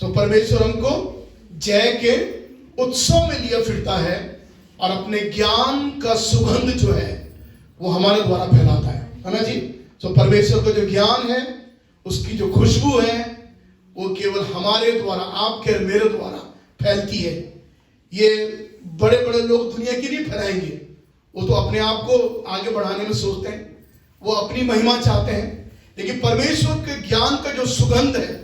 तो परमेश्वर हमको जय के उत्सव में लिया फिरता है और अपने ज्ञान का सुगंध जो है वो हमारे द्वारा फैलाता है ना जी। तो परमेश्वर का जो ज्ञान है, उसकी जो खुशबू है, वो केवल हमारे द्वारा, आपके और मेरे द्वारा फैलती है। ये बड़े बड़े लोग दुनिया की नहीं फैलाएंगे, वो तो अपने आप को आगे बढ़ाने में सोचते हैं, वो अपनी महिमा चाहते हैं। लेकिन परमेश्वर के ज्ञान का जो सुगंध है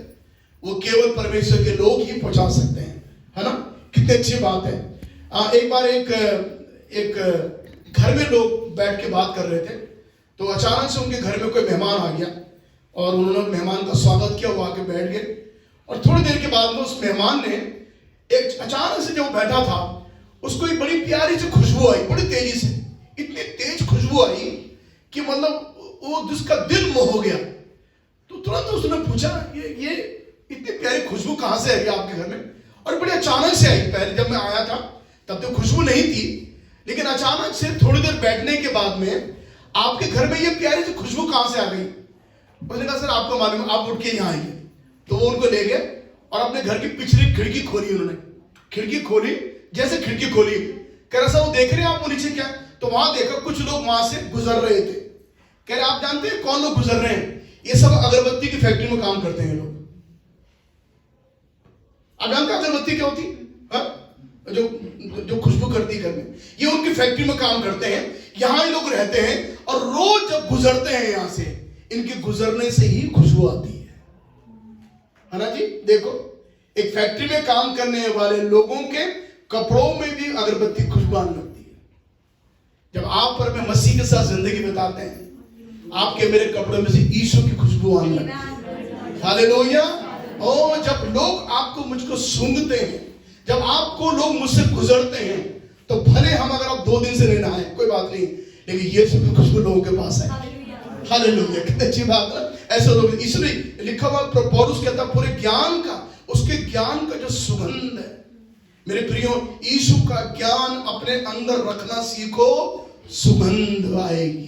वो केवल परमेश्वर के लोग ही पहुंचा सकते हैं, है ना। कितनी अच्छी बात है। एक बार एक घर में लोग बैठ के बात कर रहे थे, तो अचानक से उनके घर में कोई मेहमान आ गया और उन्होंने मेहमान का स्वागत किया, वो आके बैठ गए। और थोड़ी देर के बाद में उस मेहमान ने एक अचानक से जब बैठा था, उसको एक बड़ी प्यारी सी खुशबू आई, बड़ी तेजी से, इतनी तेज खुशबू आई कि मतलब वो जिसका दिल मोह हो गया। तो तुरंत उसने पूछा, ये इतनी प्यारी खुशबू कहाँ से आई आपके घर में? और बड़ी अचानक से आई। पहले जब मैं आया था तब तो खुशबू नहीं थी, लेकिन अचानक से थोड़ी देर बैठने के बाद में आपके घर में ये प्यारी सी खुशबू कहाँ से आ गई? उसने कहा, सर आपको मालूम, आप उठ के यहाँ आइए। तो वो उनको ले गए और अपने घर की पिछली खिड़की खोली। उन्होंने खिड़की खोली, जैसे खिड़की खोली, कह रहा सर वो देख रहे हैं आप वो नीचे क्या? तो वहां देखा कुछ लोग वहां से गुजर रहे थे। कह रहे आप जानते हैं कौन लोग गुजर रहे हैं? ये सब अगरबत्ती की फैक्ट्री में काम करते हैं लोग। आप जानते हैं अगरबत्ती क्या होती है? जो खुशबू करती है घर में, ये उनकी फैक्ट्री में काम करते हैं। यहां ये लोग रहते हैं और रोज जब गुजरते हैं यहां से, इनके गुजरने से ही खुशबू आती है ना जी। देखो, एक फैक्ट्री में काम करने वाले लोगों के कपड़ों में भी अगरबत्ती खुशबू आने लगती है। जब आप पर में मसीह के साथ जिंदगी बिताते हैं, आपके मेरे कपड़ों में से यीशु की खुशबू आने लगती है। हालेलुया। और जब लोग आपको, मुझको सूंघते हैं, जब आपको लोग मुझसे गुजरते हैं, तो भले हम अगर आप 2 दिन से नहीं नहाए कोई बात नहीं, लेकिन यीशु की खुशबू लोगों के पास है। हालेलुया। कितनी अच्छी बात है। ऐसे लोग, इसलिए लिखा हुआ पौलुस कहता पूरे ज्ञान का, उसके ज्ञान का जो सुगंध है, मेरे प्रियो, यीशु का ज्ञान अपने अंदर रखना सीखो, सुगंध आएगी।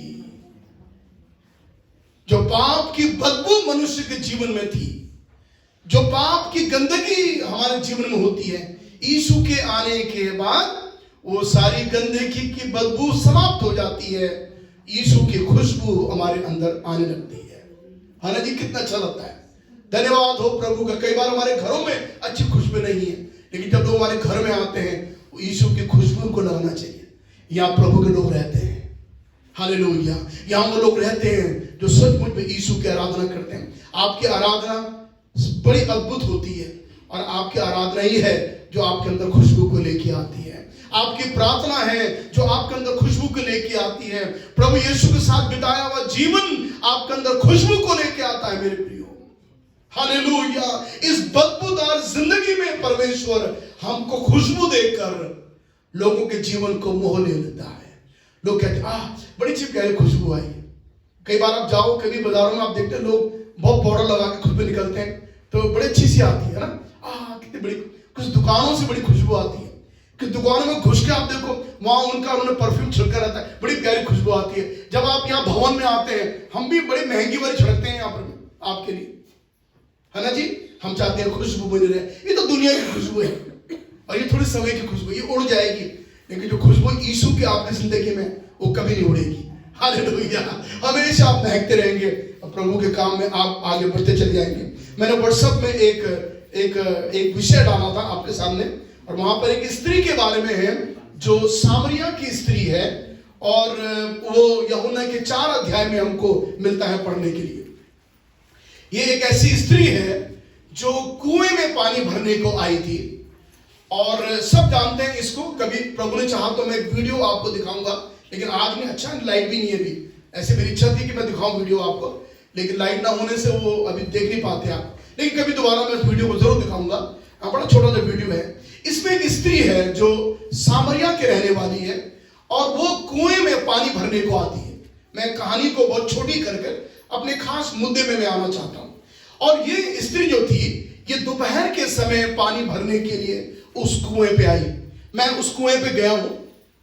जो पाप की बदबू मनुष्य के जीवन में थी, जो पाप की गंदगी हमारे जीवन में होती है, यीशु के आने के बाद वो सारी गंदगी की बदबू समाप्त हो जाती है। यीशु की खुशबू हमारे अंदर आने लगती है ना जी। कितना अच्छा लगता है। धन्यवाद हो प्रभु का। कई बार हमारे घरों में अच्छी खुशबू नहीं है, लेकिन जब लोग हमारे घर में आते हैं, यीशु की खुशबू को लगना चाहिए। यहाँ प्रभु के लोग रहते हैं। हालेलुया। यहाँ वो लोग रहते हैं जो सचमुच में यीशु की आराधना करते हैं। आपकी आराधना बड़ी अद्भुत होती है, और आपकी आराधना ही है जो आपके अंदर खुशबू को लेके आती है। आपकी प्रार्थना है जो आपके अंदर खुशबू को लेके आती है। प्रभु यीशु के साथ बिताया हुआ जीवन आपके अंदर खुशबू को लेके आता है मेरे प्रियो। हालेलुया। इस बदबूदार जिंदगी में परमेश्वर हमको खुशबू देकर लोगों के जीवन को मोह ले लेता है। लोग कहते हैं बड़ी अच्छी प्यारी खुशबू आई। कई बार आप जाओ कभी बाजारों में, आप देखते हैं लोग बहुत पाउडर लगा के खुशबू निकलते हैं, तो बड़ी अच्छी सी आती है ना। कितनी बड़ी, कुछ दुकानों से बड़ी खुशबू आती है कि दुकानों में घुस के आप देखो, वहां उन्होंने परफ्यूम छिड़का रहता है, बड़ी प्यारी खुशबू आती है। जब आप यहाँ भवन में आते हैं, हम भी बड़ी महंगी वाली छिड़कते हैं यहाँ पर आपके लिए, है ना जी। हम चाहते हैं खुशबू बनी रहे। ये तो दुनिया की खुशबू है, और ये थोड़ी समय की खुशबू, ये उड़ जाएगी। लेकिन जो खुशबू यीशु की आपकी जिंदगी में, वो कभी नहीं उड़ेगी। हालेलुया। हमेशा आप महकते रहेंगे, और प्रभु के काम में आप आगे बढ़ते चले जाएंगे। मैंने व्हाट्सएप में एक विषय डाला था आपके सामने, और वहां पर एक स्त्री के बारे में है जो सामरिया की स्त्री है, और वो यूहन्ना के 4 अध्याय में हमको मिलता है पढ़ने के लिए। ये एक ऐसी स्त्री है जो कुएं में पानी भरने को आई थी, और सब जानते हैं इसको। कभी प्रभु ने चाहा तो मैं एक वीडियो आपको दिखाऊंगा, लेकिन आज में अच्छा लाइट भी नहीं है अभी। ऐसे मेरी इच्छा थी कि मैं दिखाऊं वीडियो आपको, लेकिन लाइट ना होने से वो अभी देख नहीं पाते आप। लेकिन कभी दोबारा मैं इस वीडियो को जरूर दिखाऊंगा। बड़ा छोटा सा वीडियो है। इसमें एक स्त्री है जो सामरिया के रहने वाली है, और वो कुएं में पानी भरने को आती है। मैं कहानी को बहुत छोटी करके अपने खास मुद्दे में मैं आना चाहता हूं। और ये स्त्री जो थी, ये दोपहर के समय पानी भरने के लिए उस कुएं पे आई। मैं उस कुएं पे गया हूं,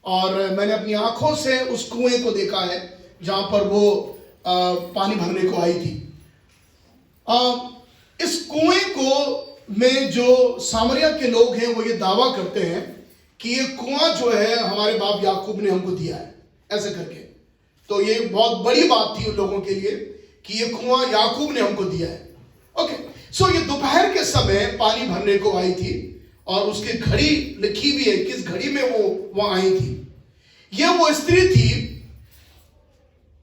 और मैंने अपनी आंखों से उस कुएं को देखा है जहां पर वो पानी भरने को आई थी। इस कुएं को में जो सामरिया के लोग हैं वो ये दावा करते हैं कि ये कुआं जो है हमारे बाप याकूब ने हमको दिया है, ऐसे करके। तो ये बहुत बड़ी बात थी उन लोगों के लिए कि ये कुआं याकूब ने हमको दिया है। ओके, सो ये दोपहर के समय पानी भरने को आई थी और उसकी घड़ी लिखी हुई है किस घड़ी में वो वहां आई थी। ये वो स्त्री थी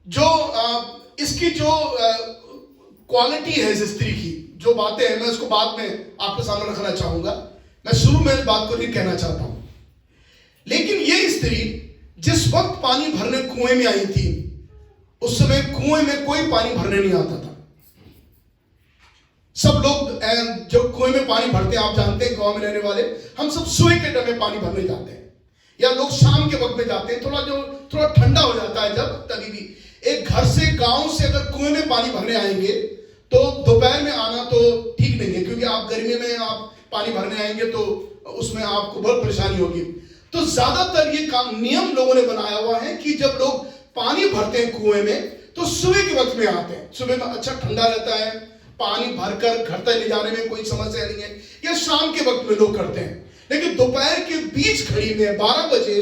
जो इसकी जो क्वालिटी है इस स्त्री की, जो बातें हैं, मैं इसको बाद में आपके सामने रखना चाहूंगा। मैं शुरू में इस बात को नहीं कहना चाहता हूं, लेकिन ये स्त्री जिस वक्त पानी भरने कुएं में आई थी, उस समय कुएं में कोई पानी भरने नहीं आता था। सब लोग जो कुएं में पानी भरते हैं, आप जानते हैं गांव में रहने वाले, हम सब सुबह के टाइम में पानी भरने जाते हैं, या लोग शाम के वक्त में जाते हैं, थोड़ा ठंडा हो जाता है जब, तभी भी। एक घर से गांव से अगर कुएं में पानी भरने आएंगे तो दोपहर में आना तो ठीक नहीं है, क्योंकि आप गर्मी में आप पानी भरने आएंगे तो उसमें आपको बहुत परेशानी होगी। तो ज्यादातर ये काम नियम लोगों ने बनाया हुआ है कि जब लोग पानी भरते हैं कुएं में तो सुबह के वक्त में आते हैं। सुबह में अच्छा ठंडा रहता है, पानी भरकर घर तक ले जाने में कोई समस्या नहीं है, या शाम के वक्त में लोग करते हैं। लेकिन दोपहर के बीच घड़ी में 12 बजे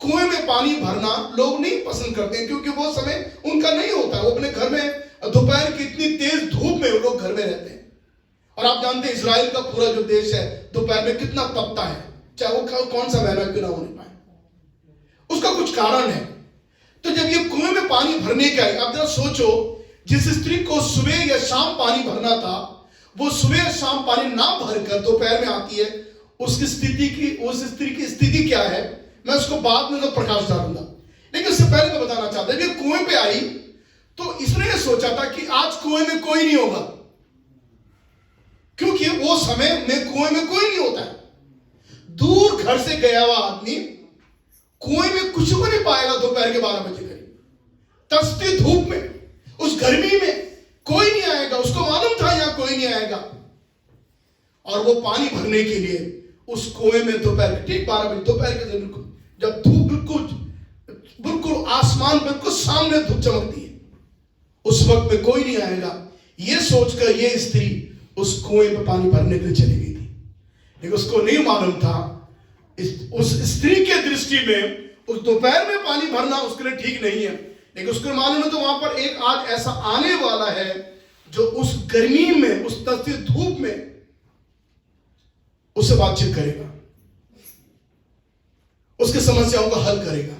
कुएं में पानी भरना लोग नहीं पसंद करते हैं, क्योंकि वो समय उनका नहीं होता। वो अपने घर में दोपहर की इतनी तेज धूप में वो लोग घर में रहते हैं। और आप जानते हैं इजराइल का पूरा जो देश है दोपहर में कितना तपता है, चाहे वो कौन सा महीना क्यों ना होने पाए, उसका कुछ कारण है। तो जब ये कुएं में पानी भरने के आई, आप जरा सोचो, जिस स्त्री को सुबह या शाम पानी भरना था, वो सुबह या शाम पानी ना भरकर दोपहर में आती है, उसकी स्थिति की, उस स्त्री की स्थिति क्या है, मैं उसको बाद में तो प्रकाश डालूंगा। लेकिन उससे पहले मैं बताना चाहता हूं कि कुएं पे आई तो इसने ये सोचा था कि आज कुएं में कोई नहीं होगा, क्योंकि वो समय में कुएं में कोई नहीं होता है। दूर घर से गया हुआ आदमी कुएं में कुछ को नहीं पाएगा दोपहर के 12 बजे करीब, तपती धूप में, उस गर्मी में कोई नहीं आएगा। उसको मालूम था यहां कोई नहीं आएगा, और वो पानी भरने के लिए उस कुएं में दोपहर ठीक 12 बजे दोपहर के दिन, जब धूप बिल्कुल आसमान बिल्कुल सामने धूप चमकती है, उस वक्त में कोई नहीं आएगा, ये सोचकर ये स्त्री उस कुएं में पानी भरने के लिए चली गई थी। लेकिन उसको नहीं मालूम था, उस स्त्री के दृष्टि में उस दोपहर में पानी भरना उसके लिए ठीक नहीं है। लेकिन उसको मालूम है तो वहां पर एक आज ऐसा आने वाला है जो उस गर्मी में, उस तपती धूप में उससे बातचीत करेगा, उसकी समस्याओं का हल करेगा।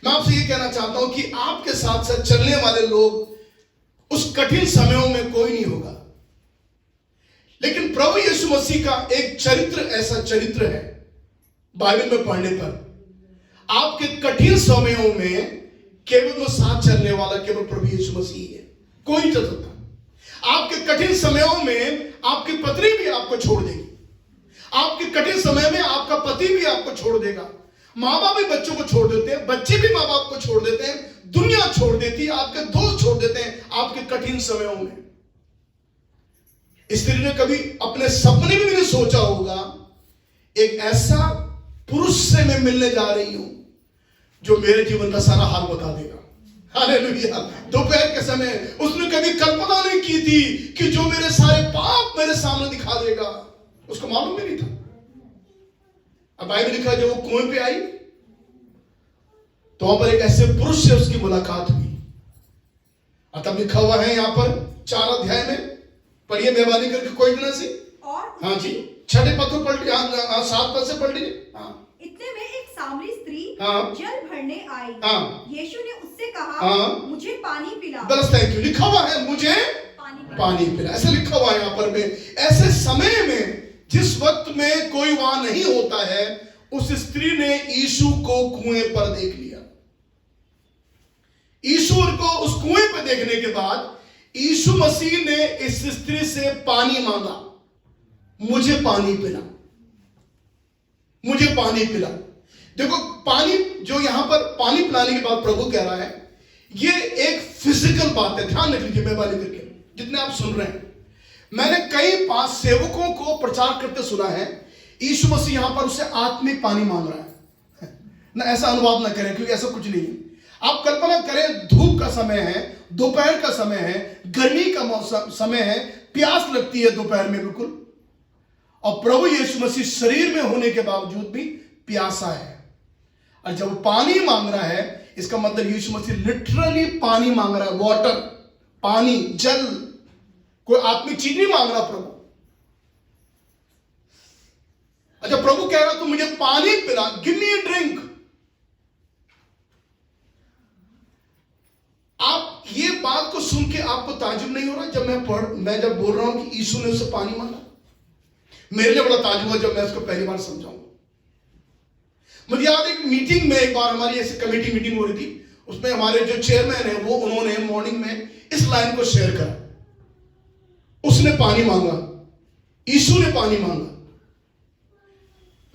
मैं आपसे ये कहना चाहता हूं कि आपके साथ साथ चलने वाले लोग उस कठिन समयों में कोई नहीं होगा, लेकिन प्रभु यीशु मसीह का एक चरित्र, ऐसा चरित्र है बाइबल में पढ़ने पर, आपके कठिन समयों में केवल वो साथ चलने वाला केवल प्रभु यीशु मसीह है, कोई नहीं चल सकता। आपके कठिन समयों में आपकी पत्नी भी आपको छोड़ देगी, आपके कठिन समय में आपका पति भी आपको छोड़ देगा, माँ बाप भी बच्चों को छोड़ देते हैं, बच्चे भी माँ बाप को छोड़ देते हैं, दुनिया छोड़ देती है, आपके दोस्त छोड़ देते हैं आपके कठिन समयों में। स्त्री ने कभी अपने सपने में भी नहीं सोचा होगा एक ऐसा पुरुष से मैं मिलने जा रही हूं जो मेरे जीवन का सारा हाल बता देगा। हालेलुया। दोपहर के समय उसने कभी कल्पना नहीं की थी कि जो मेरे सारे पाप मेरे सामने दिखा देगा, उसको मालूम भी नहीं था। अब बाइबल लिखा जब वो कुएं पे आई तो वहां पर एक ऐसे पुरुष से उसकी मुलाकात हुई, और तब लिखा हुआ है यहां पर 4 अध्याय में, पढ़िए मेहरबानी करके कोई इतना सी। हाँ जी, 6 पद को पढ़ लीजिए, 7 पद से पढ़ लीजिए। हाँ, इतने में एक सामरी स्त्री हाँ, जल भरने आई। हाँ, यीशु ने उससे कहा, हाँ, मुझे पानी पिला। बस थैंक यू, लिखा हुआ है मुझे पानी पिला, ऐसा लिखा हुआ है यहाँ पर में। ऐसे समय में जिस वक्त में कोई वहां नहीं होता है, उस स्त्री ने यीशु को कुएं पर देख लिया। यीशु को उस कुएं पर देखने के बाद यीशु मसीह ने इस स्त्री से पानी मांगा, मुझे पानी पिला, मुझे पानी पिला। देखो, पानी जो यहां पर पानी पिलाने के बाद प्रभु कह रहा है, ये एक फिजिकल बात है, ध्यान रख लीजिए मेहरबानी करके जितने आप सुन रहे हैं। मैंने कई 5 सेवकों को प्रचार करते सुना है, यीशु मसीह यहां पर उससे आत्मिक पानी मांग रहा है ना, ऐसा अनुवाद ना करें क्योंकि ऐसा कुछ नहीं है। आप कल्पना करें, धूप का समय है, दोपहर का समय है, गर्मी का मौसम समय है, प्यास लगती है दोपहर में बिल्कुल, और प्रभु यीशु मसीह शरीर में होने के बावजूद भी प्यासा है। और जब वो पानी मांग रहा है, इसका मतलब यीशु मसीह लिटरली पानी मांग रहा है, वाटर, पानी, जल, कोई आत्मिक चीज नहीं मांग रहा प्रभु। अच्छा, प्रभु कह रहा तू मुझे पानी पिला, गिव मी अ ड्रिंक। आप ये बात को सुन के आपको ताजुब नहीं हो रहा? जब मैं जब बोल रहा हूं कि यीशु ने उससे पानी मांगा, मेरे लिए बड़ा ताजुब हुआ जब मैं उसको पहली बार समझाऊंगा। मुझे याद एक मीटिंग में, एक बार हमारी ऐसी कमेटी मीटिंग हो रही थी, उसमें हमारे जो चेयरमैन है वो, उन्होंने मॉर्निंग में इस लाइन को शेयर करा, उसने पानी मांगा, यीशु ने पानी मांगा।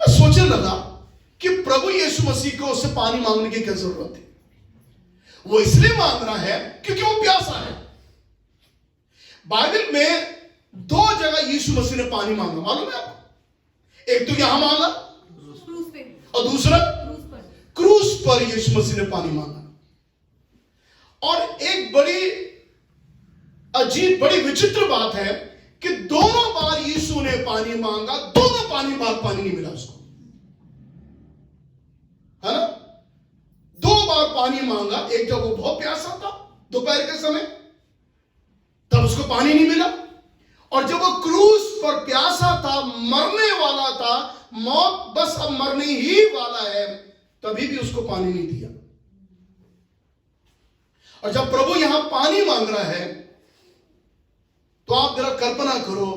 मैं सोचने लगा कि प्रभु यीशु मसीह को उससे पानी मांगने की क्या जरूरत है? वो इसलिए मांग रहा है क्योंकि वो प्यासा है। बाइबल में 2 जगह यीशु मसीह ने पानी मांगा, मालूम है आपको? एक तो यहां मांगा क्रूस पे, और दूसरा क्रूस पर यीशु मसीह ने पानी मांगा। और एक बड़ी अजीब, बड़ी विचित्र बात है कि दोनों बार यीशु ने पानी मांगा, दोनों बार पानी नहीं मिला उसको, है ना? 2 बार पानी मांगा, एक जब वो बहुत प्यासा था दोपहर के समय, तब उसको पानी नहीं मिला, और जब वो क्रूस पर प्यासा था, मरने वाला था, मौत बस अब मरने ही वाला है, तभी भी उसको पानी नहीं दिया। और जब प्रभु यहां पानी मांग रहा है, तो आप जरा कल्पना करो,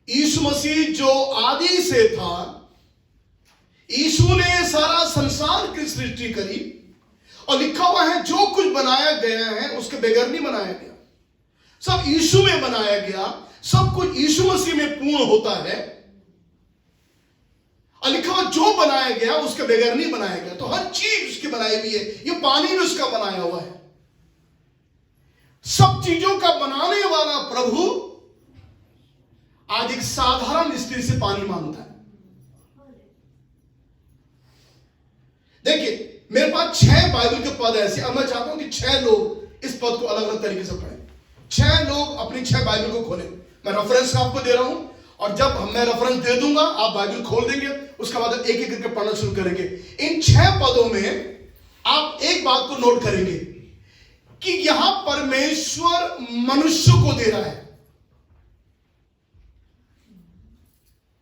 यीशु मसीह जो आदि से था, यीशु ने सारा संसार की सृष्टि करी, और लिखा हुआ है जो कुछ बनाया गया है उसके बगैर नहीं बनाया गया, सब यीशु में बनाया गया, सब कुछ यीशु मसीह में पूर्ण होता है। और लिखा हुआ जो बनाया गया उसके बगैर नहीं बनाया गया, तो हर चीज उसकी बनाई हुई है, ये पानी भी उसका बनाया हुआ है। सब चीजों का बनाने वाला प्रभु आज एक साधारण स्त्री से पानी मांगता है। देखिए, मेरे पास 6 बाइबल के पद ऐसे, अब मैं चाहता हूं कि 6 लोग इस पद को अलग अलग तरीके से पढ़ें। 6 लोग अपनी 6 बाइबल को खोलें। मैं रेफरेंस आपको दे रहा हूं, और जब मैं रेफरेंस दे दूंगा आप बाइबल खोल देंगे, उसके बाद एक एक करके पढ़ना शुरू करेंगे। इन 6 पदों में आप एक बात को नोट करेंगे कि यहां परमेश्वर मनुष्य को दे रहा है।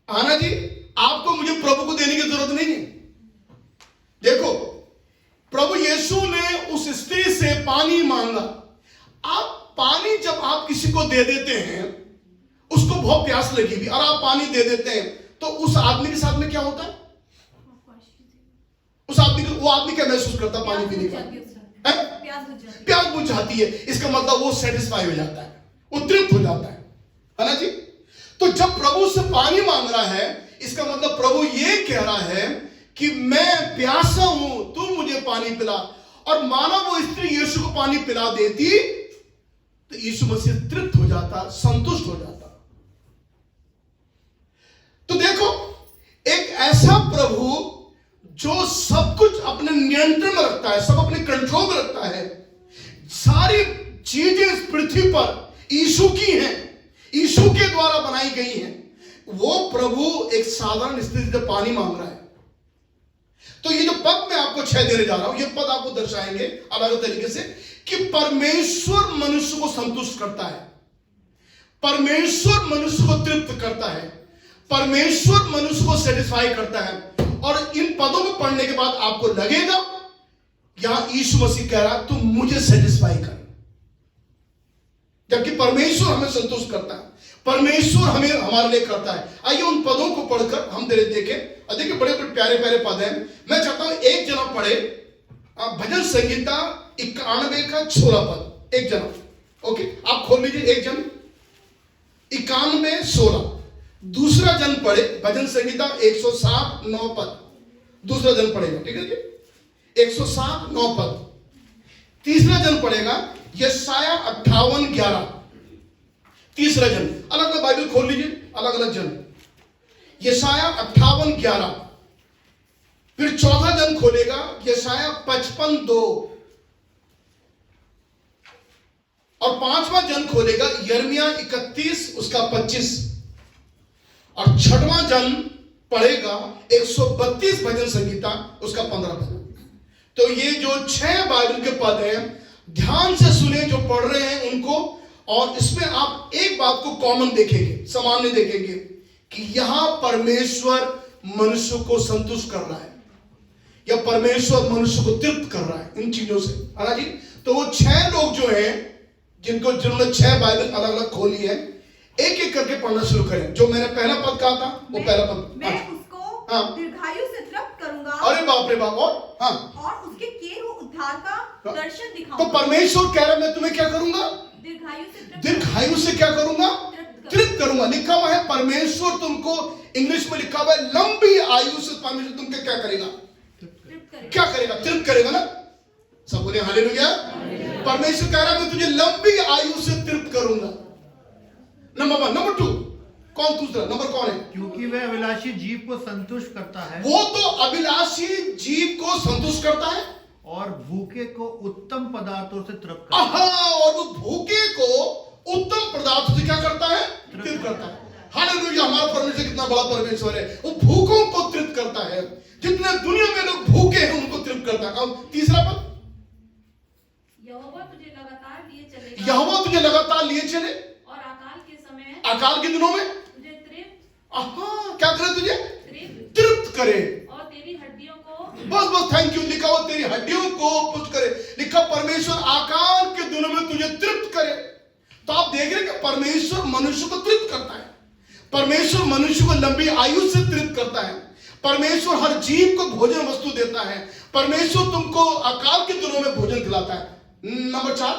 आना जी, आपको मुझे प्रभु को देने की जरूरत नहीं है। देखो, प्रभु यीशु ने उस स्त्री से पानी मांगा। आप पानी जब आप किसी को दे देते हैं, उसको बहुत प्यास लगी हुई, और आप पानी दे देते हैं, तो उस आदमी के साथ में क्या होता है? उस आदमी को, वो आदमी क्या महसूस करता है पानी पीने का? प्यास बुझ जाती है। इसका मतलब वो सेटिस्फाई हो जाता है, वो तृप्त हो जाता है ना जी? तो जब प्रभु से पानी मांग रहा है, इसका मतलब प्रभु ये कह रहा है कि मैं प्यासा हूं, तू मुझे पानी पिला। और मानो वो स्त्री यीशु को पानी पिला देती, तो यीशु मसीह तृप्त हो जाता, संतुष्ट हो जाता। तो देखो, एक ऐसा प्रभु जो सब कुछ अपने नियंत्रण में रखता है, सब अपने कंट्रोल में रखता है, सारी चीजें इस पृथ्वी पर यीशु की हैं, यीशु के द्वारा बनाई गई हैं, वो प्रभु एक साधारण स्थिति से पानी मांग रहा है। तो ये जो पद मैं आपको 6 देने जा रहा हूं, ये पद आपको दर्शाएंगे अलग अलग तरीके से कि परमेश्वर मनुष्य को संतुष्ट करता है, परमेश्वर मनुष्य को तृप्त करता है, परमेश्वर मनुष्य को सेटिस्फाई करता है। और इन पदों को पढ़ने के बाद आपको लगेगा यहां यीशु मसीह कह रहा तुम मुझे सेटिस्फाई कर, जबकि परमेश्वर हमें संतुष्ट करता है, परमेश्वर हमें हमारे लिए करता है। आइए उन पदों को पढ़कर हम देखें। और देखिए, बड़े बड़े प्यारे प्यारे पद हैं। मैं चाहता हूं एक जना पढ़े भजन संहिता 91 का 16 पद, एक जना। ओके, आप खोल लीजिए, एक जन 91 16। दूसरा जन पढ़े भजन संहिता 107 9 पद, दूसरा जन पढ़ेगा, ठीक है जी, 107 9 पद। तीसरा जन पढ़ेगा यशाया 58 11, तीसरा जन। अलग अलग बाइबल खोल लीजिए, अलग अलग जन। यशाया 58 11। फिर चौथा जन खोलेगा यशाया 55 2, और पांचवा जन खोलेगा यिर्मयाह 31 उसका 25। और छठवां जन पढ़ेगा 132 भजन संगीता उसका 15 भजन। तो ये जो 6 बाइबल के पद हैं, ध्यान से सुने जो पढ़ रहे हैं उनको, और इसमें आप एक बात को कॉमन देखेंगे, सामान्य देखेंगे कि यहां परमेश्वर मनुष्य को संतुष्ट कर रहा है, या परमेश्वर मनुष्य को तृप्त कर रहा है इन चीजों से, है ना जी। तो वो 6 लोग जो हैं जिन्होंने 6 बाइबल अलग अलग खोली है, एक एक करके पढ़ना शुरू करें। जो मैंने पहला पद कहा था वो पहला पद, मैं उसको हाँ। दीर्घायु से तृप्त करूंगा, अरे बाप रे बाप, और उसके किए हुए उद्धार का दर्शन तो दिखाऊंगा। परमेश्वर कह रहा है मैं तुम्हें क्या करूंगा? दीर्घायु से क्या करूंगा? तृप्त करूंगा। लिखा हुआ है परमेश्वर तुमको, इंग्लिश में लिखा हुआ है लंबी आयु से परमेश्वर तुमको क्या करेगा? क्या करेगा? तृप्त करेगा ना। सब बोले हालेलुया। परमेश्वर कह रहा है मैं तुझे लंबी आयु से तृप्त करूंगा। नंबर 1। नंबर 2 कौन? दूसरा नंबर कौन है? क्योंकि वह अभिलाषी जीव को संतुष्ट करता है, वो तो अभिलाषी जीव को संतुष्ट करता है और भूखे को उत्तम पदार्थों से तृप्त करता है। और वो भूखे को उत्तम पदार्थ से क्या करता है? तृप्त करता है। हालेलुया। हमारा परमेश्वर कितना बड़ा परमेश्वर है, वो भूखों को तृप्त करता है। जितने दुनिया में लोग भूखे हैं उनको तृप्त करता है। और तीसरा पद, यहोवा तुझे लगातार लिए चलेगा, यहोवा तुझे लगातार लिए चले, और अकाल के समय अकाल के दिनों में तुझे तृप्त क्या करे? तुझे तृप्त तृप्त करे। और तेरी हड्डियों को बस थैंक यू। लिखा हो तेरी हड्डियों को पुष्ट करे। लिखा परमेश्वर अकाल के दिनों में तुझे तृप्त करे। तो आप देख रहे हैं कि परमेश्वर मनुष्य को तृप्त करता है। परमेश्वर मनुष्य को लंबी आयु से तृप्त करता है। परमेश्वर हर जीव को भोजन वस्तु देता है। परमेश्वर तुमको अकाल के दिनों में भोजन खिलाता है। नंबर 4,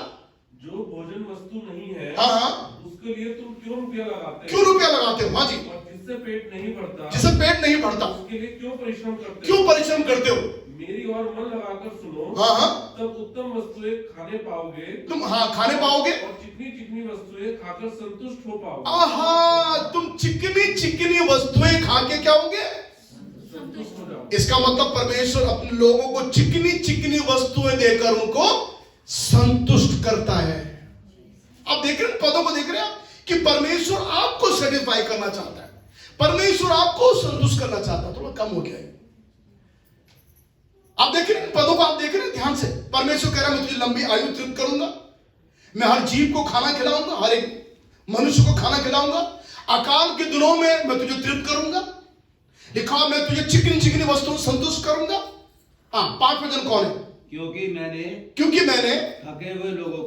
जो भोजन वस्तु नहीं है, हाँ, उसके लिए तुम क्यों रुपया लगाते हो? क्यों रुपया लगाते हो? हाँ जी। और जिससे पेट नहीं भरता, जिसे पेट नहीं भरता, उसके लिए क्यों परिश्रम करते हो? क्यों परिश्रम करते हो? मेरी और मन लगाकर सुनो, हाँ, तब उत्तम वस्तुएं खाने पाओगे, तुम खाने पाओगे, और चिकनी चिकनी वस्तुएं खाकर संतुष्ट हो पाओगे। तुम चिकनी चिकनी वस्तुएं खा के क्या होगे? संतुष्ट हो जाओगे। इसका मतलब परमेश्वर अपने लोगों को चिकनी चिकनी वस्तुएं देकर उनको संतुष्ट करता है। आप देख रहे हैं पदों को, देख रहे हैं कि परमेश्वर आपको सेटिस्फाई करना चाहता है, परमेश्वर आपको संतुष्ट करना चाहता है। थोड़ा कम हो गया है। आप देख रहे हैं पदों को, आप देख रहे हैं ध्यान से। परमेश्वर कह रहा है मैं तुझे लंबी आयु तृप्त करूंगा, मैं हर जीव को खाना खिलाऊंगा, हर एक मनुष्य को खाना खिलाऊंगा, अकाल के दिनों में मैं तुझे तृप्त करूंगा। लिखा मैं तुझे चिकनी चिकनी वस्तुओं संतुष्ट करूंगा। 5 वचन कौन है? क्योंकि मैंने थके हुए लोगों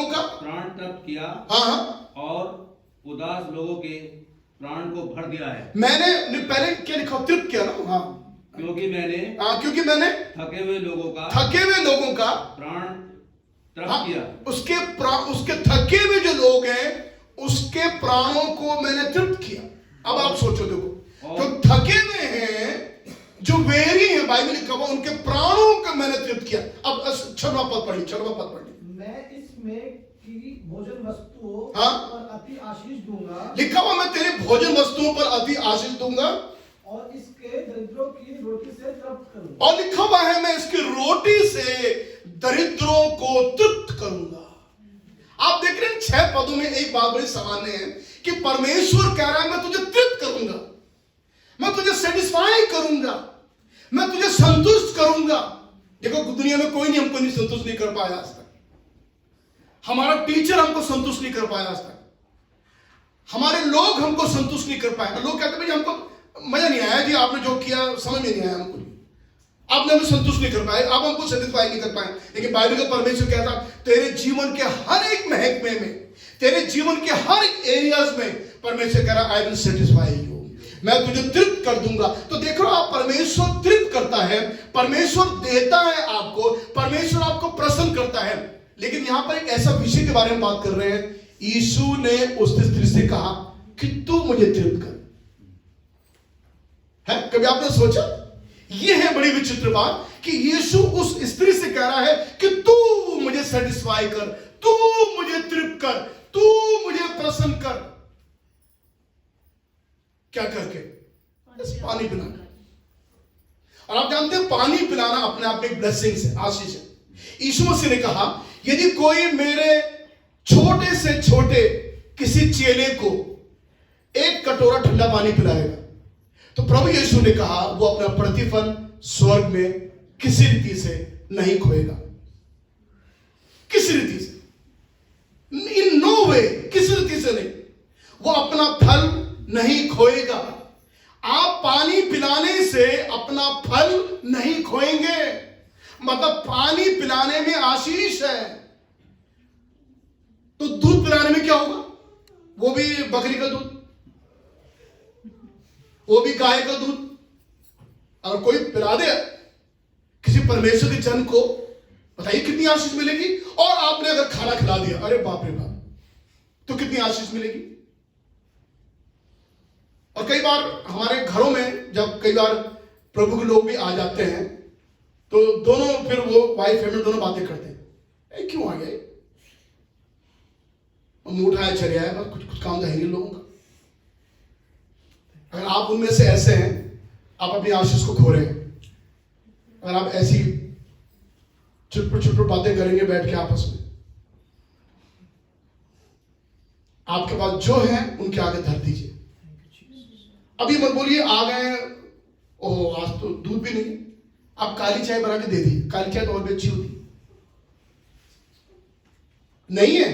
का प्राण तृप्त किया, और उदास लोगों के प्राण को भर दिया है। मैंने पहले क्या लिखा? तृप्त किया ना। क्योंकि मैंने थके हुए लोगों का प्राण तृप्त किया। उसके थके हुए जो लोग हैं उसके प्राणों को मैंने तृप्त किया। अब आप सोचो, देखो जो थके हुए हैं, जो वेरी है, बाइबल लिखा हुआ उनके प्राणों को मैंने तृप्त किया। अब 6वां पद पढ़िए। मैं इसमें की भोजन वस्तुओं पर अति आशीष दूंगा। लिखा हुआ मैं तेरे भोजन वस्तुओं पर अति आशीष दूंगा, और इसके दरिद्रों की रोटी से तृप्त करूंगा। और लिखा हुआ है मैं इसकी रोटी से दरिद्रों को तृप्त करूंगा। आप देख रहे हैं 6 पदों में एक बात बड़ी सामान्य है कि परमेश्वर कह रहा है मैं तुझे तृप्त करूंगा, मैं तुझे सेटिस्फाई करूंगा, मैं तुझे संतुष्ट करूंगा। देखो दुनिया में कोई नहीं हमको नहीं संतुष्ट नहीं कर पाया आज तक। हमारा टीचर हमको संतुष्ट नहीं कर पाया आज तक। हमारे लोग हमको संतुष्ट नहीं कर पाए। लोग कहते भाई हमको मजा नहीं आया जी, आपने जो किया समझ में नहीं आया हमको, आपने हमें संतुष्ट नहीं कर पाए, आप हमको सेटिस्फाई नहीं कर पाए। लेकिन बाइबल का परमेश्वर कहता तेरे जीवन के हर एक महकमे में, तेरे जीवन के हर एक एरियाज में परमेश्वर कह रहा आई विल सेटिस्फाई यू, मैं तुझे तृप्त कर दूंगा। तो देखो आप, परमेश्वर तृप्त करता है, परमेश्वर देता है आपको, परमेश्वर आपको प्रसन्न करता है। लेकिन यहां पर एक ऐसा विषय के बारे में बात कर रहे हैं। यीशु ने उस स्त्री से कहा कि तू मुझे तृप्त कर। है कभी आपने सोचा? यह है बड़ी विचित्र बात कि यीशु उस स्त्री से कह रहा है कि तू मुझे सेटिस्फाई कर, तू मुझे तृप्त कर, तू मुझे प्रसन्न कर। क्या करके? पानी पिलाना। और आप जानते हैं पानी पिलाना अपने आप में एक ब्लेसिंग है, आशीष है। यीशु मसीह ने कहा यदि कोई मेरे छोटे से छोटे किसी चेले को एक कटोरा ठंडा पानी पिलाएगा, तो प्रभु यीशु ने कहा वो अपना प्रतिफल स्वर्ग में किसी रीति से नहीं खोएगा, किसी रीति से, इन नो वे, किसी रीति से नहीं, वो अपना फल नहीं खोएगा। आप पानी पिलाने से अपना फल नहीं खोएंगे, मतलब पानी पिलाने में आशीष है, तो दूध पिलाने में क्या होगा? वो भी बकरी का दूध, वो भी गाय का दूध। अगर कोई पिला दे किसी परमेश्वर के जन को, बताइए कितनी आशीष मिलेगी। और आपने अगर खाना खिला दिया, अरे बाप रे बाप, तो कितनी आशीष मिलेगी। और कई बार हमारे घरों में जब कई बार प्रभु के लोग भी आ जाते हैं, तो दोनों फिर वो वाइफ फैमिली दोनों बातें करते हैं, क्यों आ गए, मुंह उठाया चले आए, बस कुछ काम है नहीं लोगों का। अगर आप उनमें से ऐसे हैं, आप अपनी आशीष को खो रहे हैं। अगर आप ऐसी चुटपुट चुटपुट बातें करेंगे बैठ के आपस में, आपके पास जो है उनके आगे धर दीजिए। अभी मत बोलिए आ गए, ओह आज तो दूध भी नहीं, आप काली चाय बना के दे दी, काली चाय तो और भी अच्छी होती। नहीं है,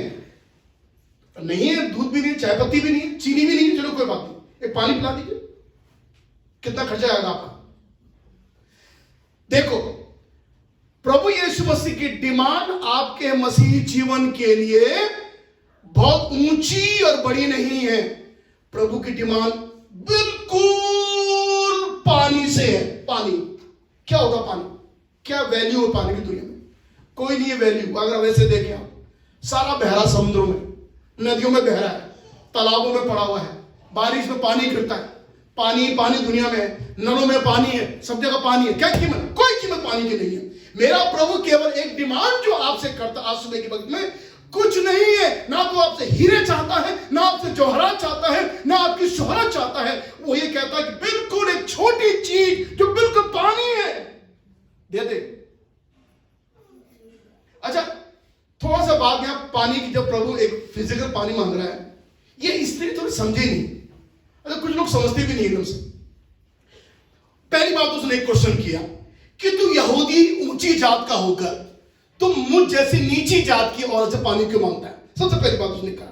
नहीं है, दूध भी नहीं, चाय पत्ती भी नहीं, चीनी भी नहीं, चलो कोई बात नहीं, एक पानी पिला दीजिए, कितना खर्चा आएगा आपका। देखो, प्रभु यीशु मसीह की डिमांड आपके मसीही जीवन के लिए बहुत ऊंची और बड़ी नहीं है। प्रभु की डिमांड बिल्कुल पानी से है। पानी क्या होगा? पानी क्या वैल्यू है पानी की दुनिया में? कोई नहीं है वैल्यू। अगर वैसे देखें आप, सारा बहरा समुद्रों में, नदियों में बह रहा है, तालाबों में पड़ा हुआ है, बारिश में पानी गिरता है, पानी पानी दुनिया में है, नलों में पानी है, सब जगह पानी है। क्या कीमत? कोई कीमत पानी की नहीं है। मेरा प्रभु केवल एक डिमांड जो आपसे करता आज सुबह के वक्त में, कुछ नहीं है। ना तो आपसे हीरे चाहता है, ना आपसे जौहरात चाहता है, ना आपकी शोहरत चाहता है। वो ये कहता है कि बिल्कुल एक छोटी चीज जो बिल्कुल पानी है दे दे। अच्छा, थोड़ा सा बात यहां पानी की, जब प्रभु एक फिजिकल पानी मांग रहा है, ये इसलिए थोड़ी समझे नहीं। अच्छा, कुछ लोग समझते भी नहीं एकदम से। पहली बात उसने एक क्वेश्चन किया कि तू यहूदी ऊंची जात का होकर तुम मुझ जैसी नीची जात की औरत से पानी क्यों मांगता है? सबसे पहली बात उसने कहा,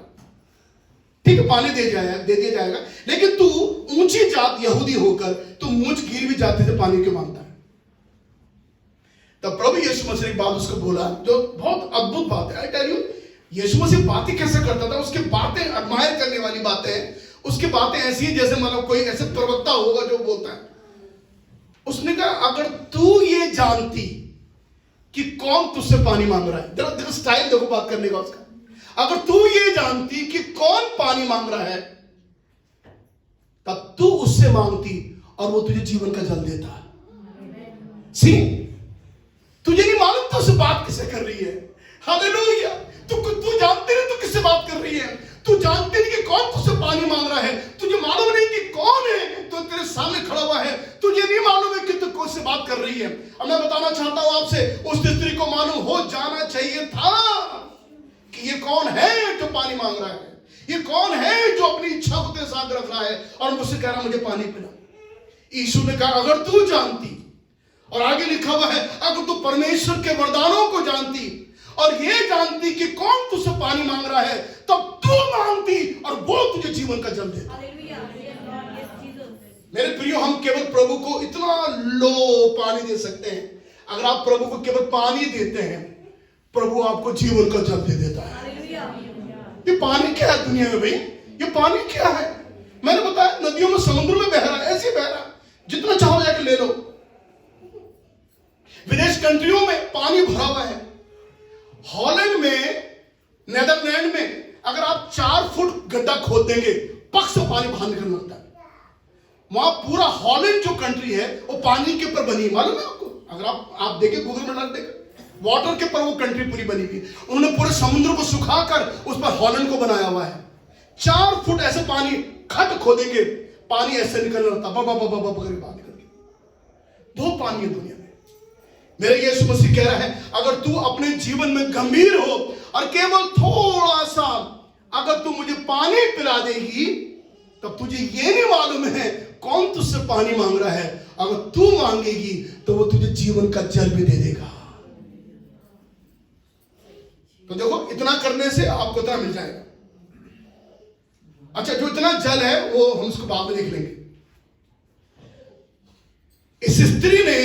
ठीक है पानी दे दिया जाएगा, लेकिन तू ऊंची जात यहूदी होकर तुम मुझ गिरवी जाति से पानी क्यों मांगता है? तब प्रभु यीशु मसीह ने एक बात उसको बोला जो बहुत अद्भुत बात है। आई टेल यू, यीशु मसीह बातें कैसे करता था, उसकी बातें एडमायर करने वाली बातें हैं। उसकी बातें ऐसी है जैसे मतलब कोई ऐसे प्रवक्ता होगा जो बोलता है। उसने कहा अगर तू ये जानती कि कौन तुझसे पानी मांग रहा है, देखो स्टाइल देखो बात करने का उसका, अगर तू ये जानती कि कौन पानी मांग रहा है, तब तू उससे मांगती और वो तुझे जीवन का जल देता। सी, तुझे नहीं मालूम तो उससे बात किससे कर रही है। हालेलुया। तू जानती नहीं तू किससे बात कर रही है, तू जानती नहीं कि कौन तुझसे पानी मांग रहा है, तुझे मालूम नहीं कि कौन है तो तेरे सामने खड़ा हुआ है, तुझे नहीं मालूम है कि तू किससे बात कर रही है। अब मैं बताना चाहता हूं आपसे, उस स्त्री को मालूम हो जाना चाहिए था कि ये कौन है जो पानी मांग रहा है, ये कौन है जो अपनी इच्छा को तेरे साथ रख रहा है और मुझसे कह रहा मुझे पानी पिला। यीशु ने कहा अगर तू जानती, और आगे लिखा हुआ है अगर तू परमेश्वर के वरदानों को जानती और ये जानती कि कौन तुझसे पानी मांग रहा है, तब तू मांगती और वो तुझे जीवन का जल देता। मेरे प्रियो, हम केवल प्रभु को इतना लो पानी दे सकते हैं। अगर आप प्रभु को केवल पानी देते हैं, प्रभु आपको जीवन का जल दे देता है। ये पानी क्या है दुनिया में भाई? ये पानी क्या है? मैंने बताया नदियों में, समुद्र में बह रहा है, ऐसे बह रहा है, जितना चाहो जाके ले लो। विदेश कंट्रियों में पानी भरा हुआ है। हॉलैंड में, नेदरलैंड में अगर आप 4 फुट गड्ढा खोद देंगे, पक से पानी बाहर निकलने लगता है। वहां पूरा हॉलैंड जो कंट्री है वो पानी के ऊपर बनी है, मालूम है आपको? अगर आप देखें गूगल में डाल देखें, वाटर के ऊपर वो कंट्री पूरी बनी हुई। उन्होंने पूरे समुद्र को सुखाकर उस पर हॉलैंड को बनाया हुआ है। 4 फुट ऐसे पानी खट खोदेंगे, पानी ऐसे निकलने लगता, बाबा करके बाहर निकल गया। बहुत पानी है दुनिया में। मेरे यीशु मसीह कह रहा है अगर तू अपने जीवन में गंभीर हो और केवल थोड़ा सा अगर तू मुझे पानी पिला देगी, तब तुझे ये नहीं मालूम है कौन तुझसे पानी मांग रहा है। अगर तू मांगेगी तो वो तुझे जीवन का जल भी दे देगा। तो देखो, इतना करने से आपको इतना मिल जाएगा। अच्छा, जो इतना जल है वो हम उसको बाद में देख लेंगे। इस स्त्री ने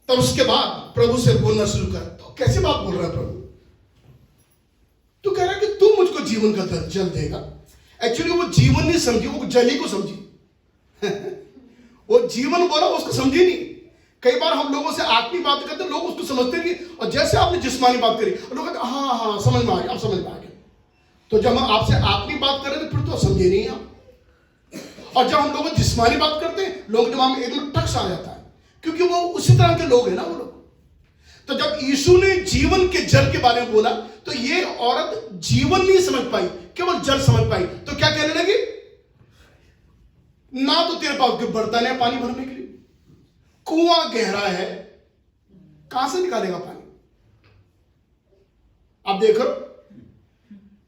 तब उसके बाद प्रभु से बोलना शुरू कर। तो कैसे बात बोल रहा है प्रभु? तू कह रहा है कि तू मुझको जीवन का जल देगा। एक्चुअली वो जीवन नहीं समझी, वो जल ही को समझी। वो जीवन बोला, उसको समझी नहीं। कई बार हम लोगों से आत्मिक बात करते हैं, लोग उसको समझते नहीं, और जैसे आपने जिस्मानी बात करी लोग कहते हाँ हाँ समझ में आ गया, अब समझ में आ गया। तो जब हम आपसे आत्मिक बात कर रहे थे फिर तो समझे नहीं आप। और जब हम लोग जिस्मानी बात करते हैं, लोग दिमाग में एकदम टक्स आ जाता है, क्योंकि वो उसी तरह के लोग हैं ना वो लोग। तो जब यीशु ने जीवन के जल के बारे में बोला तो ये औरत जीवन नहीं समझ पाई, केवल जल समझ पाई। तो क्या कहने लगी? ना तो तेरे पास कोई बर्तन है पानी भरने के लिए, कुआं गहरा है, कहां से निकालेगा पानी? आप देखो,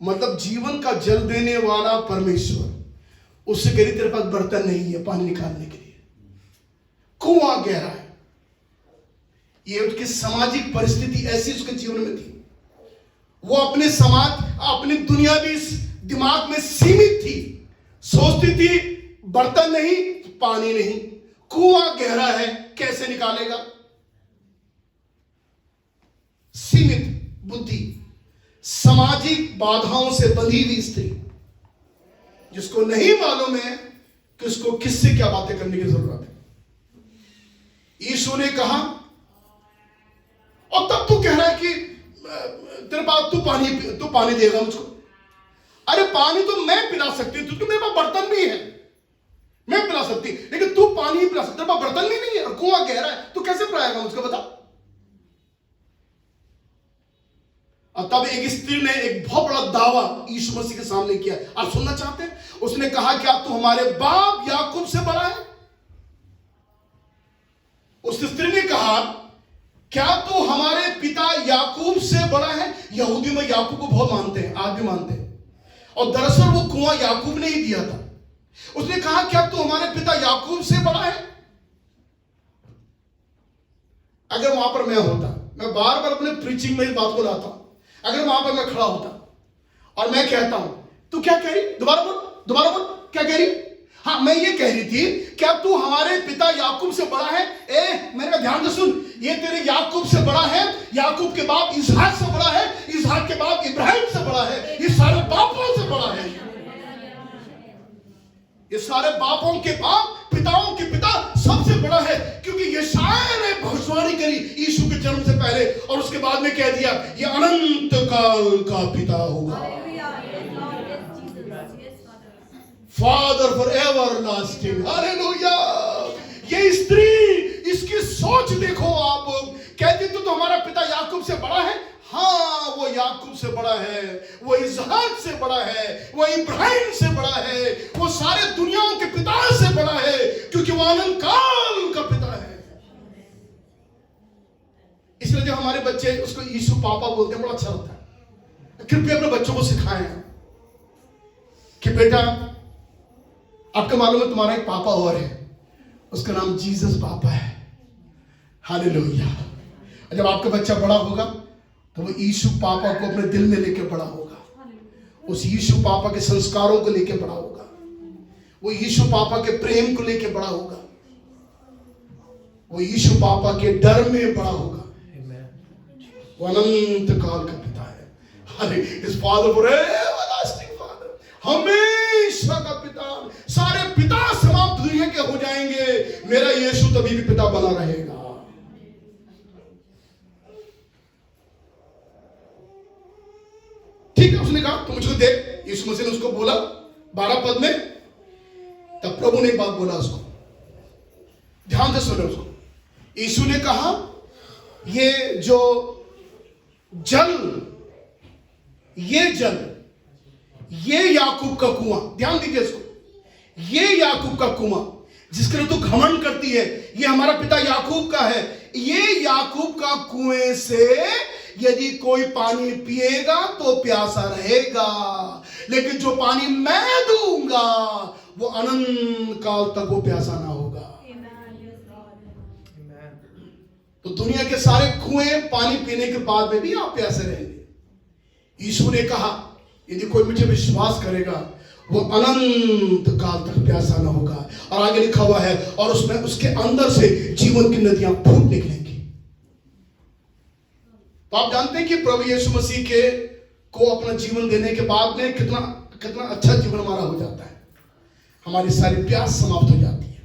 मतलब जीवन का जल देने वाला परमेश्वर उससे कह रही तेरे पास बर्तन नहीं है पानी निकालने के लिए, कुआं गहरा है। ये उसकी सामाजिक परिस्थिति ऐसी उसके जीवन में थी। वो अपने समाज, अपनी दुनियावी दिमाग में सीमित थी। सोचती थी बर्तन नहीं, पानी नहीं, कुआं गहरा है, कैसे निकालेगा? सीमित बुद्धि, सामाजिक बाधाओं से बंधी हुई स्त्री, जिसको नहीं मालूम है कि उसको किससे क्या बातें करने की जरूरत है। यीशु ने कहा, और तब तू कह रहा है कि तेरे पास तू पानी देगा मुझको। अरे पानी तो मैं पिला सकती हूं, क्योंकि मेरे पास बर्तन भी है, मैं पिला सकती, लेकिन तू पानी ही पिला सकती, तेरे पास बर्तन भी नहीं है और कुआं गहरा है, तू कैसे पिलाएगा मुझको बता? और तब एक स्त्री ने एक बहुत बड़ा दावा यीशु मसीह के सामने किया। आप सुनना चाहते हैं? उसने कहा, क्या तू हमारे बाप याकूब से बड़ा है? उस स्त्री ने कहा, क्या तू हमारे पिता याकूब से बड़ा है? यहूदी में याकूब को बहुत मानते हैं, आज भी मानते हैं, और दरअसल वो कुआं याकूब ने ही दिया था। उसने कहा, क्या तू हमारे पिता याकूब से बड़ा है? अगर वहां पर मैं होता, मैं बार बार अपने प्रीचिंग में इस बात को लाता हूं, अगर वहां पर मैं खड़ा होता और मैं कहता हूं, तू क्या कह रही? दोबारा बोल, क्या कह रही? हाँ, मैं ये कह रही थी, क्या तू हमारे पिता याकूब से बड़ा है? मेरे ध्यान से सुन, ये तेरे याकूब से बड़ा है, याकूब के बाप इसहाक से बड़ा है, इसहाक के बाप इब्राहिम से बड़ा है, ये सारे बापों से बड़ा है, ये सारे बापों के बाप, पिताओं के पिता सबसे बड़ा है। क्योंकि ये शायर ने भविष्यवाणी करी यीशु के जन्म से पहले, और उसके बाद में कह दिया ये अनंत काल का पिता होगा, father for ever lasting. Hallelujah. ये स्त्री, इसकी सोच देखो आप, कहती तो हमारा पिता याकूब से बड़ा है। हाँ, वो याकूब से बड़ा है, वो इसहाक से बड़ा है, वो इब्राहिम से बड़ा है, वो सारे दुनियाओं के पिता से बड़ा है, क्योंकि वो अनंत काल का पिता है। इसलिए जब हमारे बच्चे उसको यीशु पापा बोलते हैं, बड़ा अच्छा लगता है। कृपया अपने बच्चों को सिखाएं कि बेटा, आपको मालूम है तुम्हारा एक पापा और है, उसका नाम जीसस पापा है। हालेलुया। जब आपका बच्चा बड़ा होगा तो वो यीशु पापा को अपने दिल में लेके बड़ा होगा, उस यीशु पापा के संस्कारों को लेके बड़ा होगा, वो यीशु पापा के प्रेम को लेके बड़ा होगा, वो यीशु पापा के डर में बड़ा होगा। वो अनंत काल का पिता है। अरे इस फादर फॉर एवरलास्टिंग फादर, हमेशा का पिता। सारे पिता समाप्त दुनिया के हो जाएंगे, मेरा यीशु तभी भी पिता बना रहेगा। ठीक है, उसने कहा तुम मुझको दे। यीशु मसीह ने उसको बोला 12 पद में। तब प्रभु ने एक बात बोला उसको, ध्यान से सुनो उसको। यीशु ने कहा, ये जो जल, ये याकूब का कुआं, ध्यान दीजिए इसको, ये याकूब का कुआं जिसके लिए तू घमंड करती है, ये हमारा पिता याकूब का है। ये याकूब का कुएं से यदि कोई पानी पिएगा तो प्यासा रहेगा, लेकिन जो पानी मैं दूंगा वो अनंत काल तक वो प्यासा ना होगा। तो दुनिया के सारे कुएं पानी पीने के बाद में भी आप प्यासे रहेंगे। यीशु ने कहा यदि कोई मुझे विश्वास करेगा वो अनंत काल तक प्यासा ना होगा। और आगे लिखा हुआ है और उसमें उसके अंदर से जीवन की नदियां फूट निकलेंगी। तो आप जानते हैं कि प्रभु यीशु मसीह के को अपना जीवन देने के बाद में कितना कितना अच्छा जीवन हमारा हो जाता है। हमारी सारी प्यास समाप्त हो जाती है।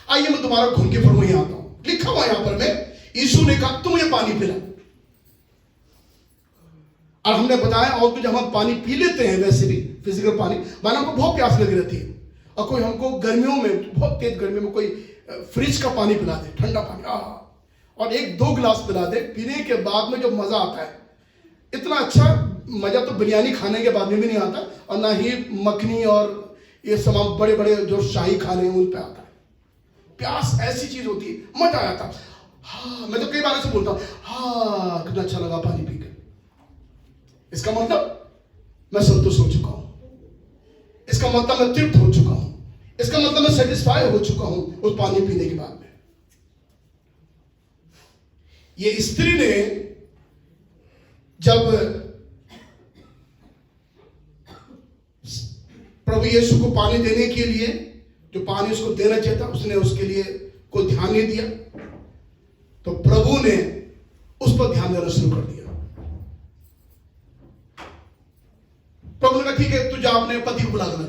आइए मैं दोबारा घूम के फिर वहीं आता हूं। लिखा हुआ यहां पर में यीशु ने कहा तुम ये पानी पिला। और हमने बताया और भी जब हम पानी पी लेते हैं वैसे भी फिजिकल पानी माना हमको बहुत प्यास लगी रहती है और कोई हमको गर्मियों में बहुत तेज गर्मियों में कोई फ्रिज का पानी पिला दे, ठंडा पानी और 1-2 गिलास पिला दे, पीने के बाद में जो मजा आता है इतना अच्छा मजा तो बिरयानी खाने के बाद में भी नहीं आता और ना ही मखनी और ये तमाम बड़े बड़े जो शाही खाने हैं उन पे आता है। प्यास ऐसी चीज होती है, मजा आता। हाँ मैं तो कई बार ऐसे बोलता हूँ हाँ कितना अच्छा लगा पानी पीकर। इसका मतलब मैं संतुष्ट हो चुका हूं, इसका मतलब मैं तृप्त हो चुका हूं, इसका मतलब मैं सेटिस्फाई हो चुका हूं उस पानी पीने के बाद में। ये स्त्री ने जब प्रभु यीशु को पानी देने के लिए जो पानी उसको देना चाहिए था उसने उसके लिए कोई ध्यान नहीं दिया, तो प्रभु ने उस पर ध्यान देना शुरू कर दिया। प्रभु ने कहा ठीक है तू जा अपने पति को बुला देना,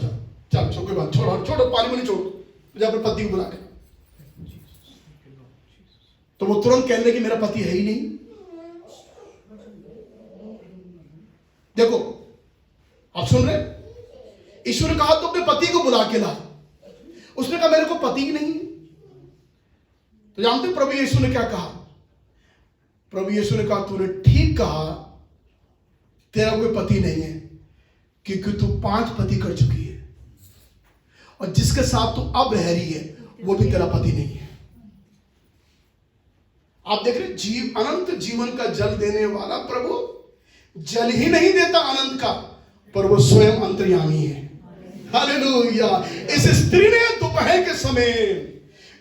चल चल कोई बात छोड़ो पानी में नहीं छोड़, जा अपने पति को बुला के। तो वो तुरंत कहने लगी मेरा पति है ही नहीं। देखो आप सुन रहे, ईश्वर ने कहा तो अपने पति को बुला के ला। उसने कहा मेरे को पति ही नहीं। तो जानते प्रभु यीशु ने क्या कहा? प्रभु यीशु ने कहा तूने ठीक कहा, तेरा कोई पति नहीं है क्योंकि तू 5 पति कर चुकी है और जिसके साथ तू अब रह रही है वो भी तेरा पति नहीं है। आप देख रहे अनंत जीवन का जल देने वाला प्रभु जल ही नहीं देता अनंत का, पर वो स्वयं अंतर्यामी है। हालेलुया। इस स्त्री ने दोपहर के समय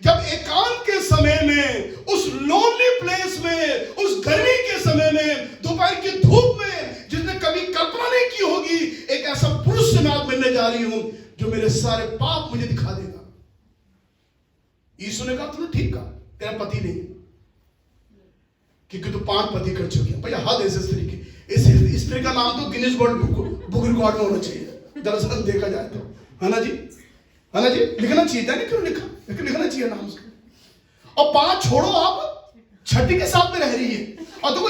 जब एकांत के समय में उस लोनली प्लेस में उस गर्मी के समय में दोपहर की धूप में जिसने कभी कल्पना नहीं की होगी एक ऐसा पुरुष से मैं आज मिलने जा रही हूं जो मेरे सारे पाप मुझे दिखा देगा। यीशु ने कहा तूने ठीक कहा, तेरा पति नहीं क्योंकि तू 5 पति कर चुकी है। भैया हद इस स्त्री की, इस स्त्री का नाम तो गिनीज वर्ल्ड बुक रिकॉर्ड में होना चाहिए दरअसल देखा जाए तो, है ना जी, है ना जी, लिखना चाहिए था। नहीं क्यों लिखना चाहिए नाम उसका। और 5 छोड़ो आप 6 के साथ में रह रही है। और देखो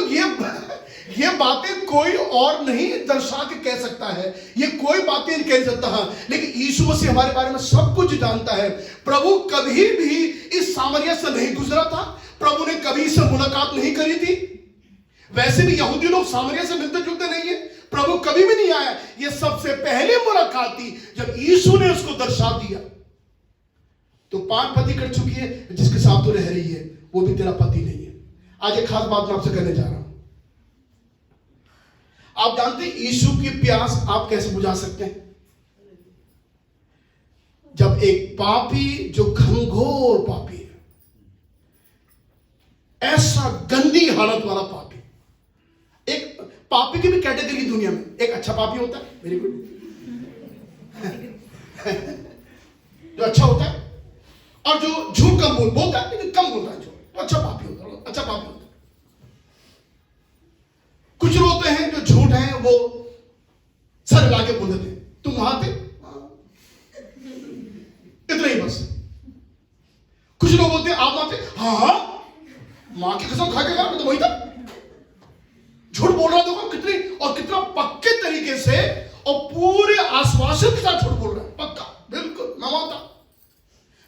ये बातें कोई और नहीं दर्शा के कह सकता है, ये कोई बातें नहीं कह सकता है, लेकिन यीशु मसीह हमारे बारे में सब कुछ जानता है। प्रभु कभी भी इस सामरिया से नहीं गुजरा था, प्रभु ने कभी इससे मुलाकात नहीं करी थी। वैसे भी यहूदी लोग सामरिया से मिलते जुलते नहीं है, प्रभु कभी भी नहीं आया। ये सबसे पहले मुलाकात थी जब यीशु ने उसको दर्शा दिया। तो 5 पति कर चुकी है, जिसके साथ तो रह रही है वो भी तेरा पति नहीं है। आज एक खास बात मैं आपसे कहने जा रहा हूं। आप जानते हैं यीशु की प्यास आप कैसे बुझा सकते हैं? जब एक पापी जो घनघोर पापी है, ऐसा गंदी हालत वाला पापी, एक पापी की भी कैटेगरी दुनिया में, एक अच्छा पापी होता है, वेरी गुड जो अच्छा होता है, और जो झूठ कम बोलता है लेकिन कम बोलता है झूठ, तो अच्छा पापी होता है, अच्छा पापी होता है। कुछ लोग होते हैं जो झूठ हैं वो सर हिला के बोल देते हैं, तुम वहां थे, इतना ही बस। कुछ लोग होते हैं आप वहां थे, हाँ मां की कसम खा के कहा तो वही था, झूठ बोल रहा देखो कितनी और कितना पक्के तरीके से और पूरे आश्वासन के साथ झूठ बोल रहा है, पक्का बिल्कुल मैं वहां था,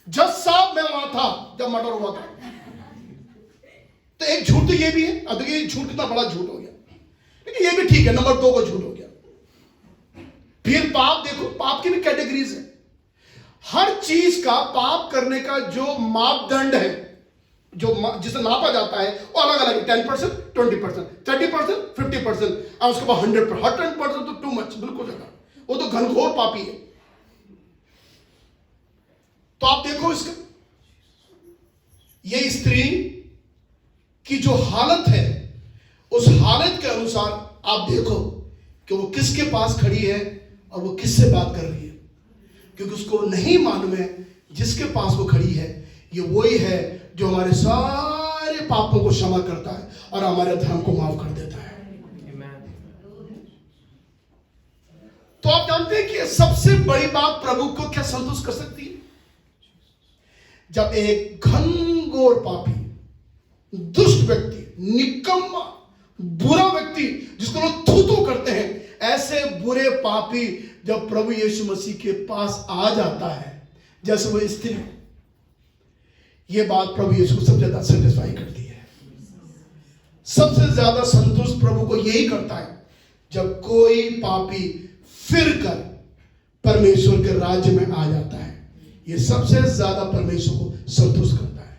जज साहब मैं वहां था जब मर्डर हुआ था। तो एक झूठ तो ये भी है। अब देखिए झूठ कितना बड़ा झूठ हो गया, लेकिन ये भी ठीक है, नंबर 2 का झूठ हो गया। फिर पाप देखो, पाप की भी कैटेगरीज है। हर चीज का पाप करने का जो मापदंड है, जो जिसे नापा जाता है वो अलग अलग है। 10%, 20%, 30%, 50% और उसके बाद 100%। 100% तो टू मच, बिल्कुल ज्यादा। वो तो घनघोर पापी है। तो आप देखो इसका, ये स्त्री की जो हालत है, उस हालत के अनुसार आप देखो कि वो किसके पास खड़ी है और वो किससे बात कर रही है, क्योंकि उसको नहीं मालूम है जिसके पास वो खड़ी है ये वही है जो हमारे सारे पापों को क्षमा करता है और हमारे धर्म को माफ कर देता है। तो आप जानते हैं कि सबसे बड़ी बात प्रभु को क्या संतुष्ट कर सकती है? जब एक घनघोर पापी, दुष्ट व्यक्ति, निकम्मा, बुरा व्यक्ति जिसको लोग थू करते हैं, ऐसे बुरे पापी जब प्रभु यीशु मसीह के पास आ जाता है, जैसे वो स्त्री, ये बात प्रभु यीशु को सबसे ज्यादा सेटिस्फाई करती है। सबसे ज्यादा संतुष्ट प्रभु को यही करता है जब कोई पापी फिर कर परमेश्वर के राज्य में आ जाता है। ये सबसे ज्यादा परमेश्वर को संतुष्ट करता है।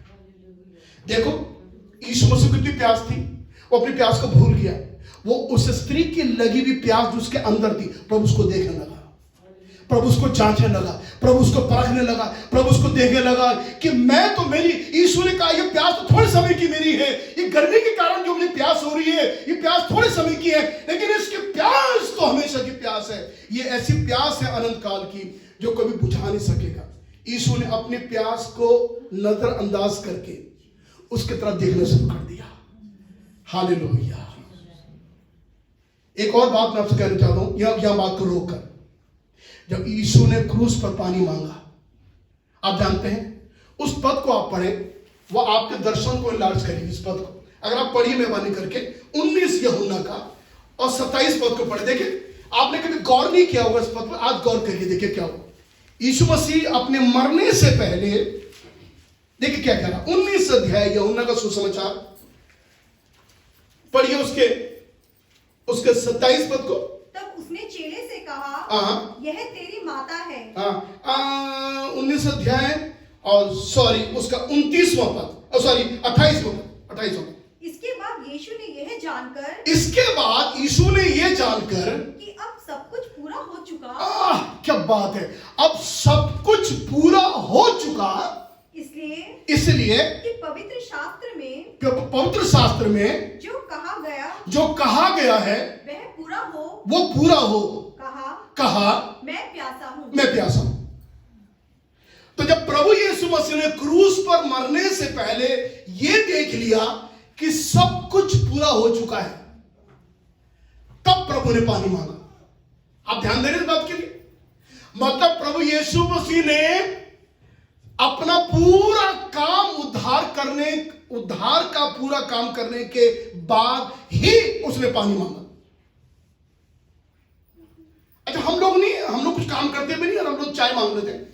देखो यीशु मसीह को कितनी प्यास थी, वो अपनी प्यास को भूल गया। वो उस स्त्री की लगी हुई प्यास जो उसके अंदर थी, प्रभु उसको देखने लगा, प्रभु उसको जांचने लगा, प्रभु उसको परखने लगा, प्रभु उसको देखने लगा कि मैं तो मेरी, यीशु ने कहा ये प्यास तो थोड़े समय की मेरी है, ये गर्मी के कारण जो मुझे प्यास हो रही है ये प्यास थोड़े समय की है, लेकिन इसकी प्यास तो हमेशा की प्यास है। ये ऐसी प्यास है अनंत काल की जो कभी बुझा नहीं सकेगा। यीशु ने अपनी प्यास को नजरअंदाज करके उसकी तरफ देखना शुरू कर दिया। हालेलुया। एक और बात मैं आपसे कहना चाहता हूं, यह बात को रोककर, जब यीशु ने क्रूस पर पानी मांगा, आप जानते हैं उस पद को आप पढ़े, वह आपके दर्शन को इलाज करेगी। इस पद को अगर आप पढ़िए मेहरबानी करके 19 यूहन्ना का और 27 पद को पढ़े। देखिए आपने कभी गौर नहीं किया होगा इस पद पर, आज गौर करिए। देखिए क्या हुआ, यीशु मसीह अपने मरने से पहले देखिए क्या कह रहा। 19 अध्याय यूहन्ना का सुसमाचार पढ़िए, उसके 27 पद को। तब उसने चेले से कहा, यह तेरी माता है। 19 अध्याय और उसका 29वां पद, 28वां पद। इसके बाद यीशु ने यह जानकर कि अब सब कुछ पूरा हो चुका। क्या बात है, अब सब कुछ पूरा हो चुका, इसलिए कि पवित्र शास्त्र में जो कहा गया है वह पूरा हो, वो पूरा हो। कहा मैं प्यासा हूं। तो जब प्रभु यीशु मसीह ने क्रूस पर मरने से पहले यह देख लिया कि सब कुछ पूरा हो चुका है, तब प्रभु ने पानी मांगा। आप ध्यान दे रहे इस बात के लिए, मतलब प्रभु यीशु मसीह ने अपना पूरा काम उद्धार का पूरा काम करने के बाद ही उसने पानी मांगा। अच्छा हम लोग कुछ काम करते भी नहीं और हम लोग चाय मांग लेते हैं।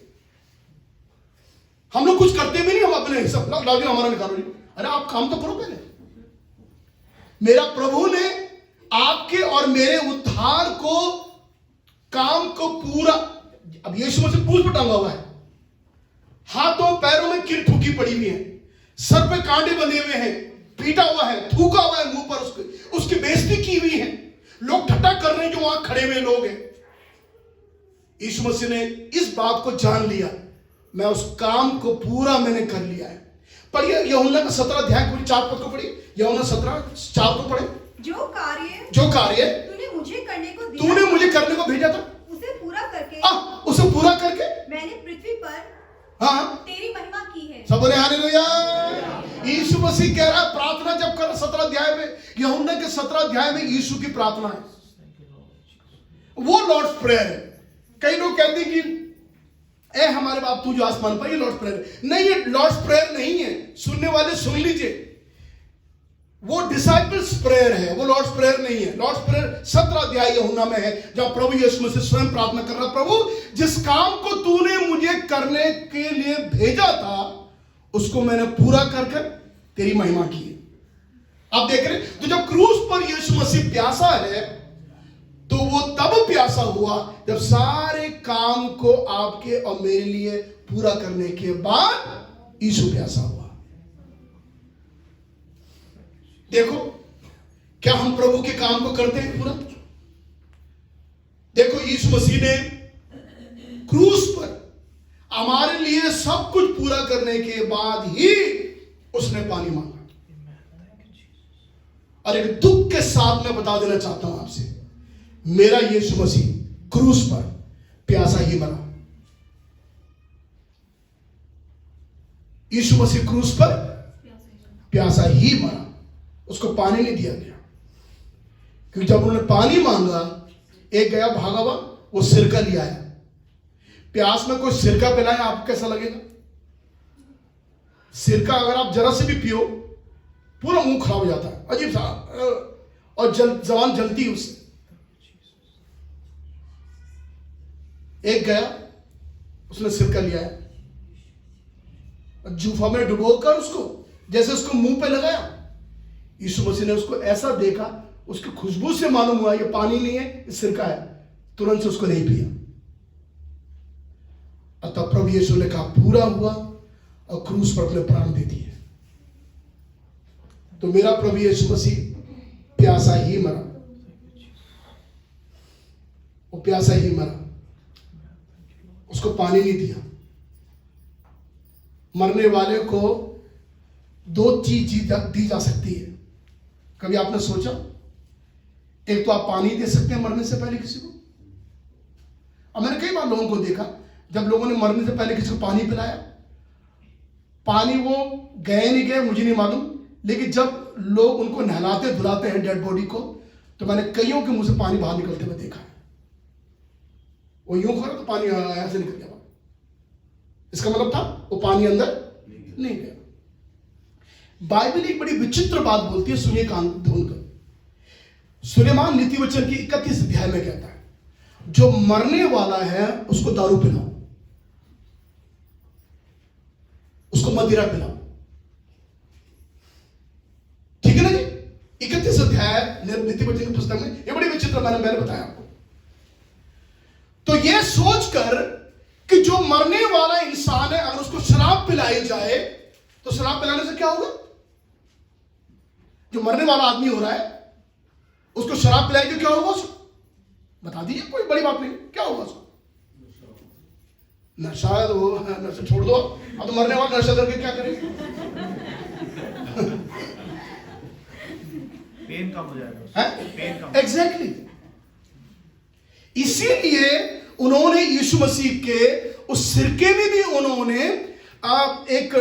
हम लोग कुछ करते भी नहीं, हम अपने हिसाब लाओ हमारा निकालो। अरे आप काम तो करो पहले। मेरा प्रभु ने आपके और मेरे उद्धार को काम को पूरा, अब यीशु मसीह क्रूस पर टांगा हुआ है, हाथों पैरों में कील ठुकी पड़ी हुई है, सर पे कांटे बंधे हुए हैं, पीटा हुआ है, थूका हुआ है मुंह पर, उसकी बेइज्जती की हुई है, लोग ठट्टा कर रहे हैं जो वहां खड़े हुए लोग हैं। यीशु मसीह ने इस बात को जान लिया, मैं उस काम को पूरा मैंने कर लिया है। पढ़िए यूहन्ना का 17 अध्याय पूरी 4 पद को पढ़िए। यूहन्ना 17:4 को पढ़े। जो कार्य तूने मुझे करने को भेजा था, उसे पूरा करके मैंने पृथ्वी पर तेरी महिमा की है। सब बोले हालेलुया। यीशु मसीह कह रहा है, प्रार्थना जब कर 17 अध्याय में, यूहन्ना के 17 अध्याय में यीशु की प्रार्थना है, वो लॉर्ड्स प्रेयर है। कई लोग कहते हैं कि ए हमारे बाप तू जो आसमान पर, ये लॉर्ड्स प्रेयर है। नहीं, ये लॉर्ड्स प्रेयर नहीं है, सुनने वाले सुन लीजिए, वो डिसाइपल्स प्रेयर है, वो लॉर्ड्स प्रेयर नहीं है। लॉर्ड्स प्रेयर 17 अध्याय यूहन्ना में है, जब प्रभु यीशु मसीह स्वयं प्रार्थना कर रहा, प्रभु जिस काम को तूने मुझे करने के लिए भेजा था उसको मैंने पूरा कर तेरी महिमा की है। आप देख रहे, तो जब क्रूस पर यीशु मसीह प्यासा है, तो वो तब प्यासा हुआ जब सारे काम को आपके और मेरे लिए पूरा करने के बाद यीशु प्यासा हुआ। देखो क्या हम प्रभु के काम को करते हैं पूरा? देखो यीशु मसीह ने क्रूस पर हमारे लिए सब कुछ पूरा करने के बाद ही उसने पानी मांगा। और एक दुख के साथ मैं बता देना चाहता हूं आपसे, मेरा यीशु मसीह क्रूस पर प्यासा ही मरा। यीशु मसीह क्रूस पर प्यासा ही मरा, उसको पानी नहीं दिया गया। क्योंकि जब उन्होंने पानी मांगा, एक गया भागा हुआ, वो सिरका लिया आया। प्यास में कोई सिरका पिलाए, आपको कैसा लगेगा? सिरका अगर आप जरा से भी पियो, पूरा मुंह खराब हो जाता है, अजीब सा, और जवान जलती है उससे। एक गया, उसने सिरका लिया है, जूफा में डुबोकर उसको जैसे उसको मुंह पे लगाया। यीशु मसीह ने उसको ऐसा देखा, उसकी खुशबू से मालूम हुआ ये पानी नहीं है, ये सिरका है। तुरंत से उसको नहीं पिया। अतः प्रभु यीशु ने कहा पूरा हुआ, और क्रूस पर अपने प्राण दे दिए। तो मेरा प्रभु यीशु मसीह प्यासा ही मरा, वो प्यासा ही मरा, उसको पानी नहीं दिया। मरने वाले को दो चीज दी जा सकती है। कभी आपने सोचा? एक तो आप पानी दे सकते हैं मरने से पहले किसी को। अब मैंने कई बार लोगों को देखा, जब लोगों ने मरने से पहले किसी को पानी पिलाया, पानी वो गए नहीं गए मुझे नहीं मालूम, लेकिन जब लोग उनको नहलाते धुलाते हैं डेड बॉडी को, तो मैंने कईयों के मुंह से पानी बाहर निकलते हुए देखा है। वो यूं करो तो पानी ऐसे निकल गया। इसका मतलब था वो पानी अंदर नहीं गया। बाइबल एक बड़ी विचित्र बात बोलती है, सुनिए कान ढूंढ कर। सुलेमान नीति वचन की 31 अध्याय में कहता है, जो मरने वाला है उसको दारू पिलाओ, उसको मदिरा पिलाओ। ठीक है ना जी? 31 अध्याय नीति वचन की पुस्तक में, ये बड़ी विचित्र मैंने बताया आपको। तो ये सोचकर कि जो मरने वाला इंसान है, अगर उसको शराब पिलाई जाए तो शराब पिलाने से क्या होगा? जो मरने वाला आदमी हो रहा है उसको शराब पिलाई तो क्या होगा उसको? बता दीजिए, कोई बड़ी बात नहीं, क्या होगा उसको? नशा, वो नशा छोड़ दो। अब तो मरने वाला नशा करके क्या करेगा? पेन कम हो जाएगा, पेन कम। एग्जैक्टली। इसीलिए उन्होंने यीशु मसीह के उस सिरके में भी उन्होंने एक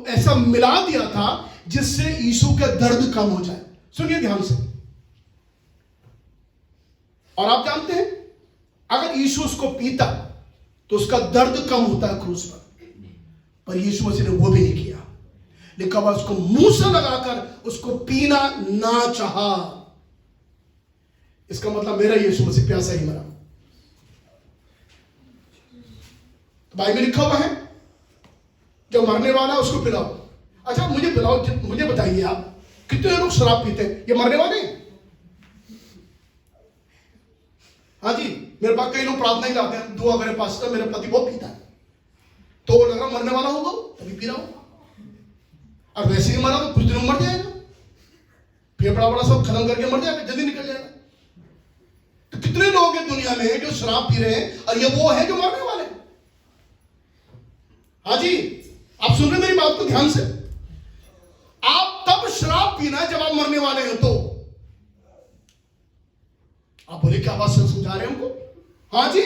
ऐसा मिला दिया था जिससे यीशु का दर्द कम हो जाए। सुनिए ध्यान से। और आप जानते हैं, अगर यीशु उसको पीता तो उसका दर्द कम होता है क्रूस पर यीशु मसीह ने वो भी नहीं किया, लेकिन वह उसको मुंह से लगाकर उसको पीना ना चाहा। इसका मतलब मेरा यीशु मसीह प्यासा ही मरा। तो बाइबल में लिखा हुआ है, जो मरने वाला है उसको पिलाओ। अच्छा मुझे पिलाओ, मुझे बताइए आप कितने लोग शराब पीते हैं? ये मरने वाले हैं? हाँ जी, मेरे पास कई लोग प्रार्थना ही लाते हैं, दुआ करें पास्टर मेरा पति बहुत पीता है, तो लग रहा मरने वाला होगा, तभी पी रहा होगा। और वैसे ही मरा तो कुछ दिन मर जाएगा, फेफड़ा बड़ा सब खत्म करके मर जाएगा, जल्दी निकल जाएगा। तो कितने लोग हैं दुनिया में जो शराब पी रहे हैं, और ये वो है जो मरने वाले हैं। हाँ जी, आप सुन रहे मेरी बात को ध्यान से। आप तब शराब पीना जब आप मरने वाले हैं। तो आप बोले क्या बात समझा रहे हैं उनको? हाँ जी,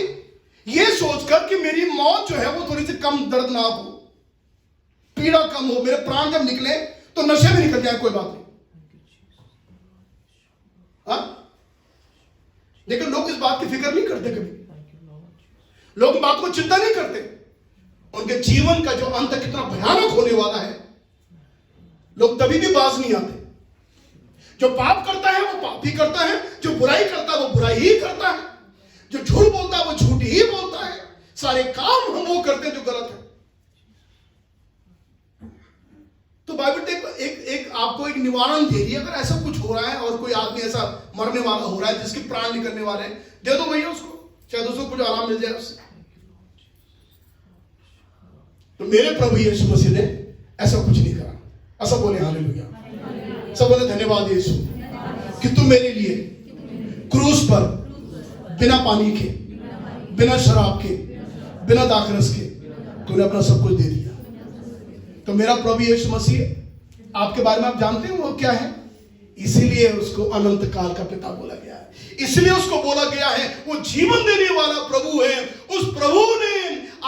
ये सोचकर कि मेरी मौत जो है वो थोड़ी सी कम दर्दनाक हो, पीड़ा कम हो, मेरे प्राण जब निकले तो नशे में निकल जाए, कोई बात नहीं। हाँ? लेकिन लोग इस बात की फिक्र नहीं करते, कभी लोग बात को चिंता नहीं करते। उनके जीवन का जो अंत कितना भयानक होने वाला है, लोग तभी भी बाज नहीं आते। जो पाप करता है वो पाप ही करता है, जो बुराई करता है वो बुराई ही करता है, जो झूठ बोलता है वो झूठ ही बोलता है। सारे काम हम वो करते हैं जो गलत है। तो बाइबल एक आपको एक निवारण दे रही है। अगर ऐसा कुछ हो रहा है और कोई आदमी ऐसा मरने वाला हो रहा है जिसके प्राण निकलने वाले हैं, दे दो भैया उसको, शायद उसको कुछ आराम मिल जाए उससे। तो मेरे प्रभु यीशु मसीह ने ऐसा कुछ नहीं करा। ऐसा बोले हालेलुया, सब बोले धन्यवाद यीशु कि तुम मेरे लिए क्रूस पर बिना पानी के, बिना शराब के, बिना दाखरस के तूने अपना सब कुछ दे दिया। तो मेरा प्रभु यीशु मसीह आपके बारे में आप जानते हैं वो क्या है? इसीलिए उसको अनंत काल का पिता बोला गया है, इसलिए उसको बोला गया है वो जीवन देने वाला प्रभु है। उस प्रभु ने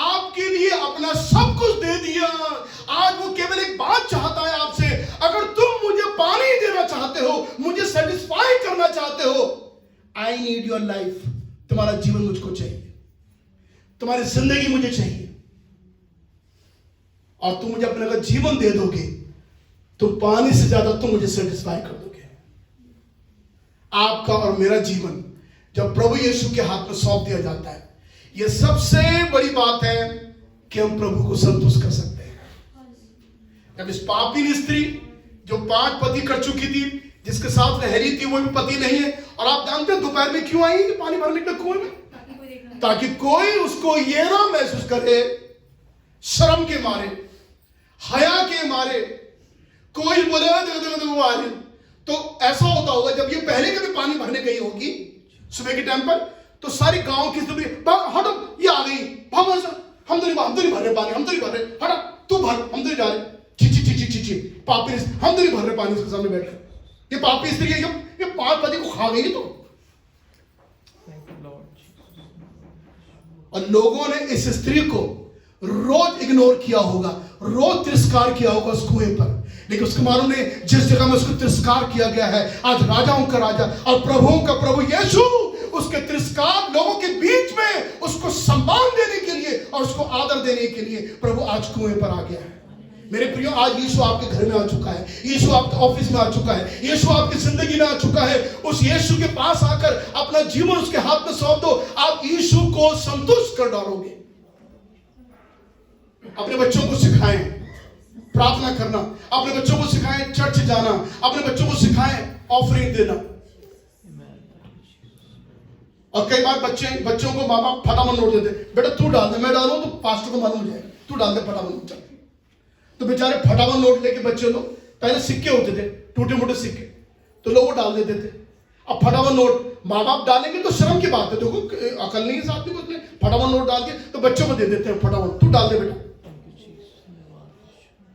आपके लिए अपना सब कुछ दे दिया। आज वो केवल एक बात चाहता है आपसे, अगर तुम मुझे पानी देना चाहते हो, मुझे सेटिस्फाई करना चाहते हो, आई नीड योर लाइफ, तुम्हारा जीवन मुझको चाहिए, तुम्हारी जिंदगी मुझे चाहिए, और तुम मुझे अपने का जीवन दे दोगे तो पानी से ज्यादा तुम मुझे सेटिस्फाई कर दोगे। आपका और मेरा जीवन जब प्रभु यीशु के हाथ में सौंप दिया जाता है, यह सबसे बड़ी बात है कि हम प्रभु को संतुष्ट कर सकते हैं। जब इस पापी स्त्री जो 5 पति कर चुकी थी, जिसके साथ रह रही थी, वो भी पति नहीं है, और आप जानते हैं दोपहर में क्यों आई कि पानी भरने के कुएं में? ताकि कोई उसको ये ना महसूस करे शर्म के मारे, हया के मारे, कोई बोले देखो आ रही। तो ऐसा होता होगा जब ये पहले कभी पानी भरने गई होगी सुबह के टाइम पर, तो सारी गांव की स्त्री हटो, ये आ गई, हम तो नहीं भर रहे पानी, हम तो नहीं भर रहे, हटा तू भर, हम तो नहीं जा रहे, ची पापी, हम तो नहीं भर रहे पानी उसके सामने बैठकर। ये पापी स्त्री ये 5 पति को खा गई। तो और लोगों ने इस स्त्री को रोज इग्नोर किया होगा, रोज तिरस्कार किया होगा उस कुएं पर, लेकिन उसके मालूम ने जिस जगह में उसको तिरस्कार किया गया है, आज राजाओं का राजा और प्रभुओं का प्रभु यीशु उसके तिरस्कार लोगों के बीच में उसको सम्मान देने के लिए और उसको आदर देने के लिए प्रभु आज कुएं पर आ गया है। मेरे प्रियो, आज यीशु आपके घर में आ चुका है, यीशु आपके ऑफिस में आ चुका है, यीशु आपकी जिंदगी में आ चुका है। उस यीशु के पास आकर अपना जीवन उसके हाथ में सौंप दो, आप यीशु को संतुष्ट कर डालोगे। अपने बच्चों को सिखाएं प्रार्थना करना, अपने बच्चों को सिखाएं चर्च जाना, अपने बच्चों को सिखाएं ऑफरिंग देना। और कई बार बच्चों को माँ बाप फटाफट नोट देते, बेटा तू डाल दे, मैं डालूं तो पास्टर को मालूम हो जाए, तू डाल दे फटाफट। चल, तो बेचारे फटाफट नोट लेके बच्चे लोग, पहले सिक्के होते थे टूटे मोटे सिक्के, तो लोग वो डाल देते थे। अब फटाफट नोट माँ बाप डालेंगे तो शर्म की बात है, देखो अकल नहीं है साथ में, उसने फटाफट नोट डाल के तो बच्चों को दे देते हैं, फटाफट तू डाल दे बेटा।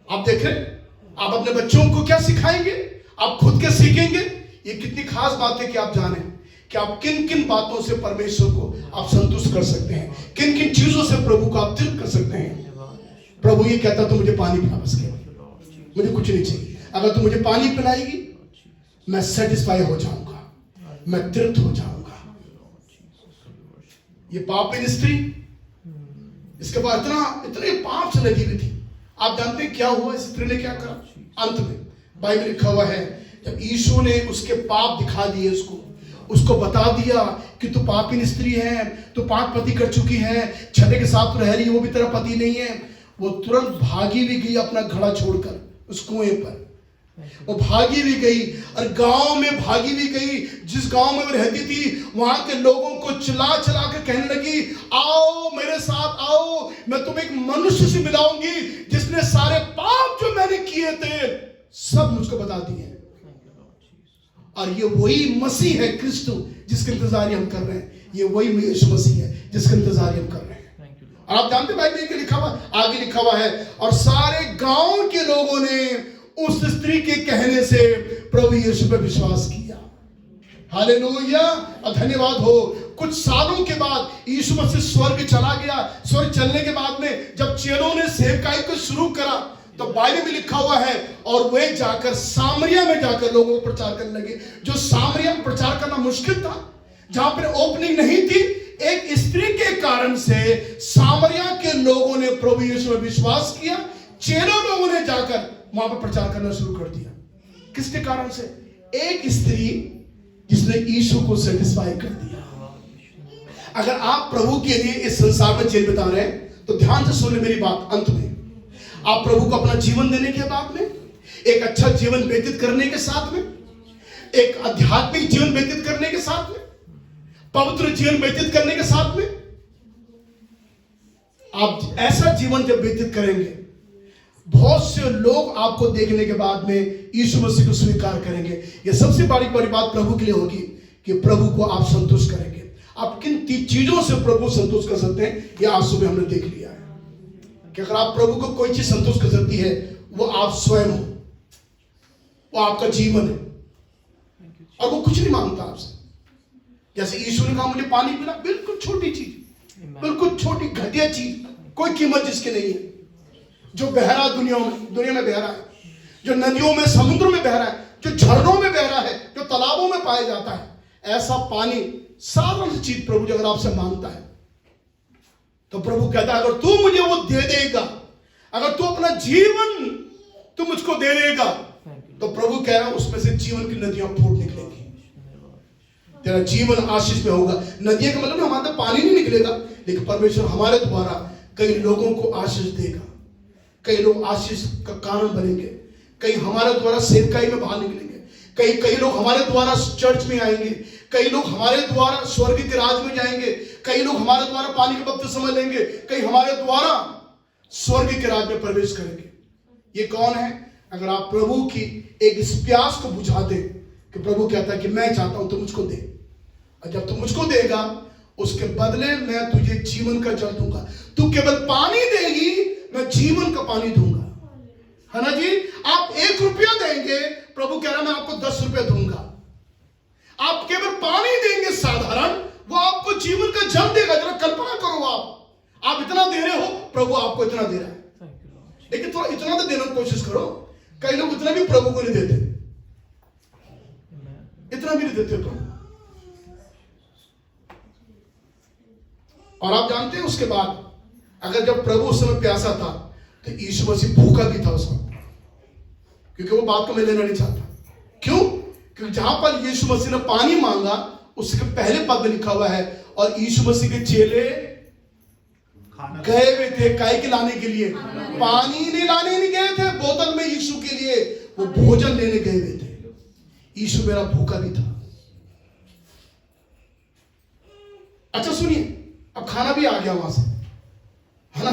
आप देख रहे, आप अपने बच्चों को क्या सिखाएंगे, आप खुद के सीखेंगे। ये कितनी खास बात है कि आप जाने कि आप किन किन बातों से परमेश्वर को आप संतुष्ट कर सकते हैं, किन किन चीजों से प्रभु को आप तृप्त कर सकते हैं। प्रभु ये कहता तू मुझे पानी पिला, बस केवल मुझे कुछ नहीं चाहिए। अगर तू मुझे पानी पिलाएगी मैं सेटिस्फाई हो जाऊंगा, मैं तृप्त हो जाऊंगा। ये पापी स्त्री, इसके बाद इतने पाप से लगी हुई थी। आप जानते हैं क्या हुआ, इस स्त्री ने क्या करा? अंत में बाइबल लिखा हुआ है, जब यीशु ने उसके पाप दिखा दिए, उसको बता दिया कि तू पापी स्त्री है, तू 5 पति कर चुकी है, 6 के साथ रह रही है, वो भी तेरा पति नहीं है। वो तुरंत भागी भी गई अपना घड़ा छोड़कर उस कुएं पर, वो भागी भी गई और गांव में भागी भी गई। जिस गांव में वो रहती थी वहां के लोगों को चिल्ला कर कहने लगी, आओ मेरे साथ आओ, मैं तुम्हें एक मनुष्य से मिलाऊंगी जिसने सारे पाप जो मैंने किए थे सब मुझको बता दिए। और ये वही मसीह है क्रिस्तु जिसके इंतजार हम कर रहे हैं, ये वही यीशु मसीह है जिसका इंतजार हम कर रहे हैं। और आप जानते भाई आगे लिखा हुआ है, और सारे गांव के लोगों ने उस स्त्री के कहने से प्रभु यीशु पर विश्वास किया। हालेलुया, धन्यवाद हो। कुछ सालों के बाद यीशु मसीह स्वर्ग चला गया। स्वर्ग चलने के बाद में जब चेलों ने सेवकाई को शुरू करा तो बाइबल में लिखा हुआ है, और वे जाकर सामरिया में जाकर लोगों को प्रचार करने लगे। जो सामरिया में प्रचार करना मुश्किल था, जहां पर ओपनिंग नहीं थी, एक स्त्री के कारण से सामरिया के लोगों ने प्रभु यीशु में विश्वास किया। चेलों लोगों ने जाकर वहां पर प्रचार करना शुरू कर दिया। किसके कारण से? एक स्त्री जिसने यीशु को सेटिस्फाई कर दिया। अगर आप प्रभु के लिए इस संसार में जीवन बिता रहे हैं तो ध्यान से सुनिए मेरी बात। अंत में आप प्रभु को अपना जीवन देने के बाद में, एक अच्छा जीवन व्यतीत करने के साथ में, एक आध्यात्मिक जीवन व्यतीत करने के साथ में, पवित्र जीवन व्यतीत करने के साथ में, आप ऐसा जीवन जब व्यतीत करेंगे, बहुत से लोग आपको देखने के बाद में यीशु मसीह को स्वीकार करेंगे। यह सबसे बड़ी बात प्रभु के लिए होगी कि प्रभु को आप संतुष्ट करेंगे, आप किन चीजों से प्रभु संतुष्ट कर सकते हैं, ये आज सुबह हमने देख लिया है कि अगर आप प्रभु को कोई चीज संतुष्ट कर सकती है, वो आप स्वयं हो, वो आपका जीवन है, और वो कुछ नहीं मांगता आपसे। जैसे यीशु ने कहा मुझे पानी पिला, बिल्कुल छोटी चीज, बिल्कुल छोटी घटिया चीज, कोई कीमत जिसकी नहीं है, जो बह रहा दुनिया में बह रहा है, जो नदियों में समुद्र में बह रहा है, जो झरनों में बह रहा है, जो तालाबों में पाया जाता है, ऐसा पानी साधारण चीज प्रभु जी अगर आपसे मांगता है, तो प्रभु कहता है अगर तू मुझे वो दे देगा, अगर तू अपना जीवन तू मुझको दे देगा, तो प्रभु कह रहा है उसमें से जीवन की नदियां फूट निकलेंगी, तेरा जीवन आशीष में होगा। नदियां का मतलब हमारे पानी नहीं निकलेगा, लेकिन परमेश्वर हमारे द्वारा कई लोगों को आशीष देगा, कई लोग आशीष का कारण बनेंगे, कई हमारे द्वारा सेवकाई में बाहर निकलेंगे, कई लोग हमारे द्वारा चर्च में आएंगे, कई लोग हमारे द्वारा स्वर्ग के राज में जाएंगे, कई लोग हमारे द्वारा पानी के बपतिस्मा लेंगे, कई हमारे द्वारा स्वर्ग के राज में प्रवेश करेंगे। ये कौन है? अगर आप प्रभु की एक इस प्यास को बुझा दे कि प्रभु कहता है कि मैं चाहता हूं तू मुझको दे, और जब तू मुझको देगा उसके बदले मैं तुझे जीवन का जल दूंगा। तू केवल पानी देगी, मैं जीवन का पानी दूंगा, है ना जी। आप 1 रुपया देंगे, प्रभु कह रहा मैं आपको 10 रुपया दूंगा। आप केवल पानी देंगे साधारण, वो आपको जीवन का जल देगा। जरा कल्पना करो, आप इतना दे रहे हो, प्रभु आपको इतना दे रहा है, लेकिन थोड़ा इतना तो देने की कोशिश करो। कई लोग इतना भी प्रभु को नहीं देते, इतना भी नहीं देते प्रभु। और आप जानते हैं उसके बाद अगर जब प्रभु उस समय प्यासा था तो यीशु मसीह भूखा भी था उस वक्त, क्योंकि वो बात को मैं लेना नहीं चाहता। क्यों? क्योंकि जहां पर यीशु मसीह ने पानी मांगा उसके पहले पद में लिखा हुआ है, और यीशु मसीह के चेले गए हुए थे काय के लाने के लिए, पानी नहीं लाने नहीं गए थे बोतल में यीशु के लिए, वो भोजन लेने गए हुए थे। यीशु मेरा भूखा भी था। अच्छा सुनिए, अब खाना भी आ गया वहां से, है ना,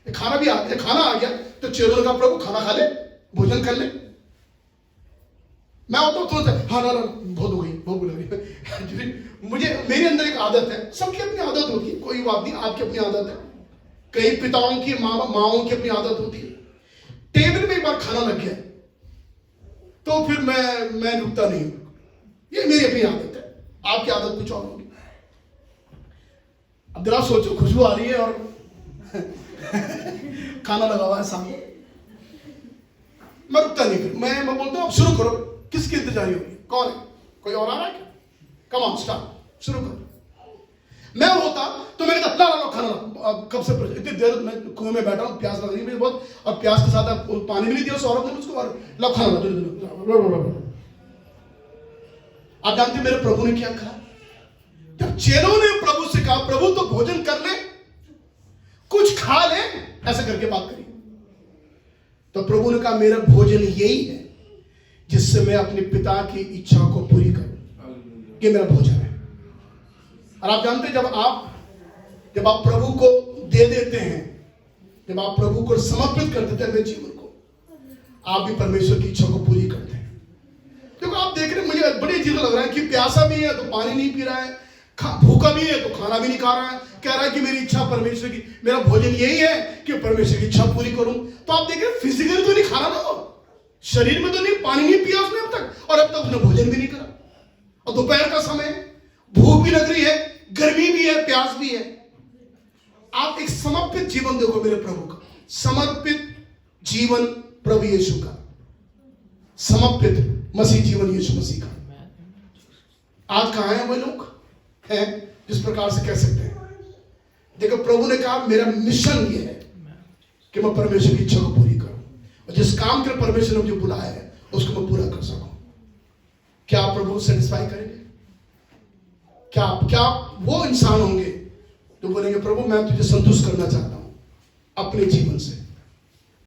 खाना भी आ गया। खाना आ गया तो चेलों का प्रभु खाना खा ले, भोजन कर ले। मैं होता हूं तो हाँ ना बहुत हो गई, बहुत बुला मुझे, मेरे अंदर एक आदत है, सबकी अपनी आदत होती है, कोई बात नहीं, आपकी अपनी आदत है, कई पिताओं की माओं की अपनी आदत होती है। टेबल में एक बार खाना लग गया तो फिर मैं रुकता नहीं, ये मेरी अपनी आदत है, आपकी आदत कुछ और होगी। अब जरा सोचो, खुशबू आ रही है और खाना लगा हुआ है सामने, मैं रुकता नहीं, फिर मैं बोलता हूँ अब शुरू करो। किसकी इंतजारी होगी? कौन है? कोई और आ रहा है क्या? कम ऑन स्टार्ट, शुरू करो। मैं होता तो मैं कहता ला खाना ला, अब कब से इतनी देर मैं कुएं में बैठा हूँ, प्यास लग रही है मुझे बहुत, और प्यास के साथ पानी भी नहीं दिया सौरभ ने मुझको, और ला खाना ला। आप जानते मेरे प्रभु ने क्या कहा? जब चेलों ने प्रभु से कहा प्रभु तो भोजन कर ले, कुछ खा ले, ऐसे करके बात करी, तो प्रभु ने कहा मेरा भोजन यही है जिससे मैं अपने पिता की इच्छा को पूरी करूं, ये मेरा भोजन है। और आप जानते हैं जब आप प्रभु को दे देते हैं, जब आप प्रभु को समर्पित कर देते हैं अपने जीवन को, आप भी परमेश्वर की इच्छा को पूरी करते हैं। देखो आप देख रहे हैं, मुझे बड़ी अजीब लग रहा है कि प्यासा भी है तो पानी नहीं पी रहा है, भूखा भी है तो खाना भी नहीं खा रहा है, कह रहा है कि मेरी इच्छा परमेश्वर की, मेरा भोजन यही है कि परमेश्वर की इच्छा पूरी करूं। तो आप देख रहे हैं फिजिकली तो नहीं खा रहा ना, वो शरीर में तो नहीं, पानी नहीं पिया उसने अब तक, और अब तक उसने भोजन भी नहीं करा, और दोपहर का समय, भूख भी लग रही है, गर्मी भी है, प्यास भी है। आप एक समर्पित जीवन देखो मेरे प्रभु का, समर्पित जीवन प्रभु यीशु का, समर्पित मसीह जीवन यीशु मसीह का। आज कहां है वो लोग हैं जिस प्रकार से कह सकते हैं? देखो प्रभु ने कहा मेरा मिशन ये है कि मैं परमेश्वर की इच्छा को पूरी करूं, और जिस काम के परमेश्वर ने मुझे बुलाया है उसको मैं पूरा कर सकूं। क्या आप प्रभु को सेटिस्फाई करेंगे? क्या वो इंसान होंगे जो बोलेंगे प्रभु मैं तुझे संतुष्ट करना चाहता हूं अपने जीवन से,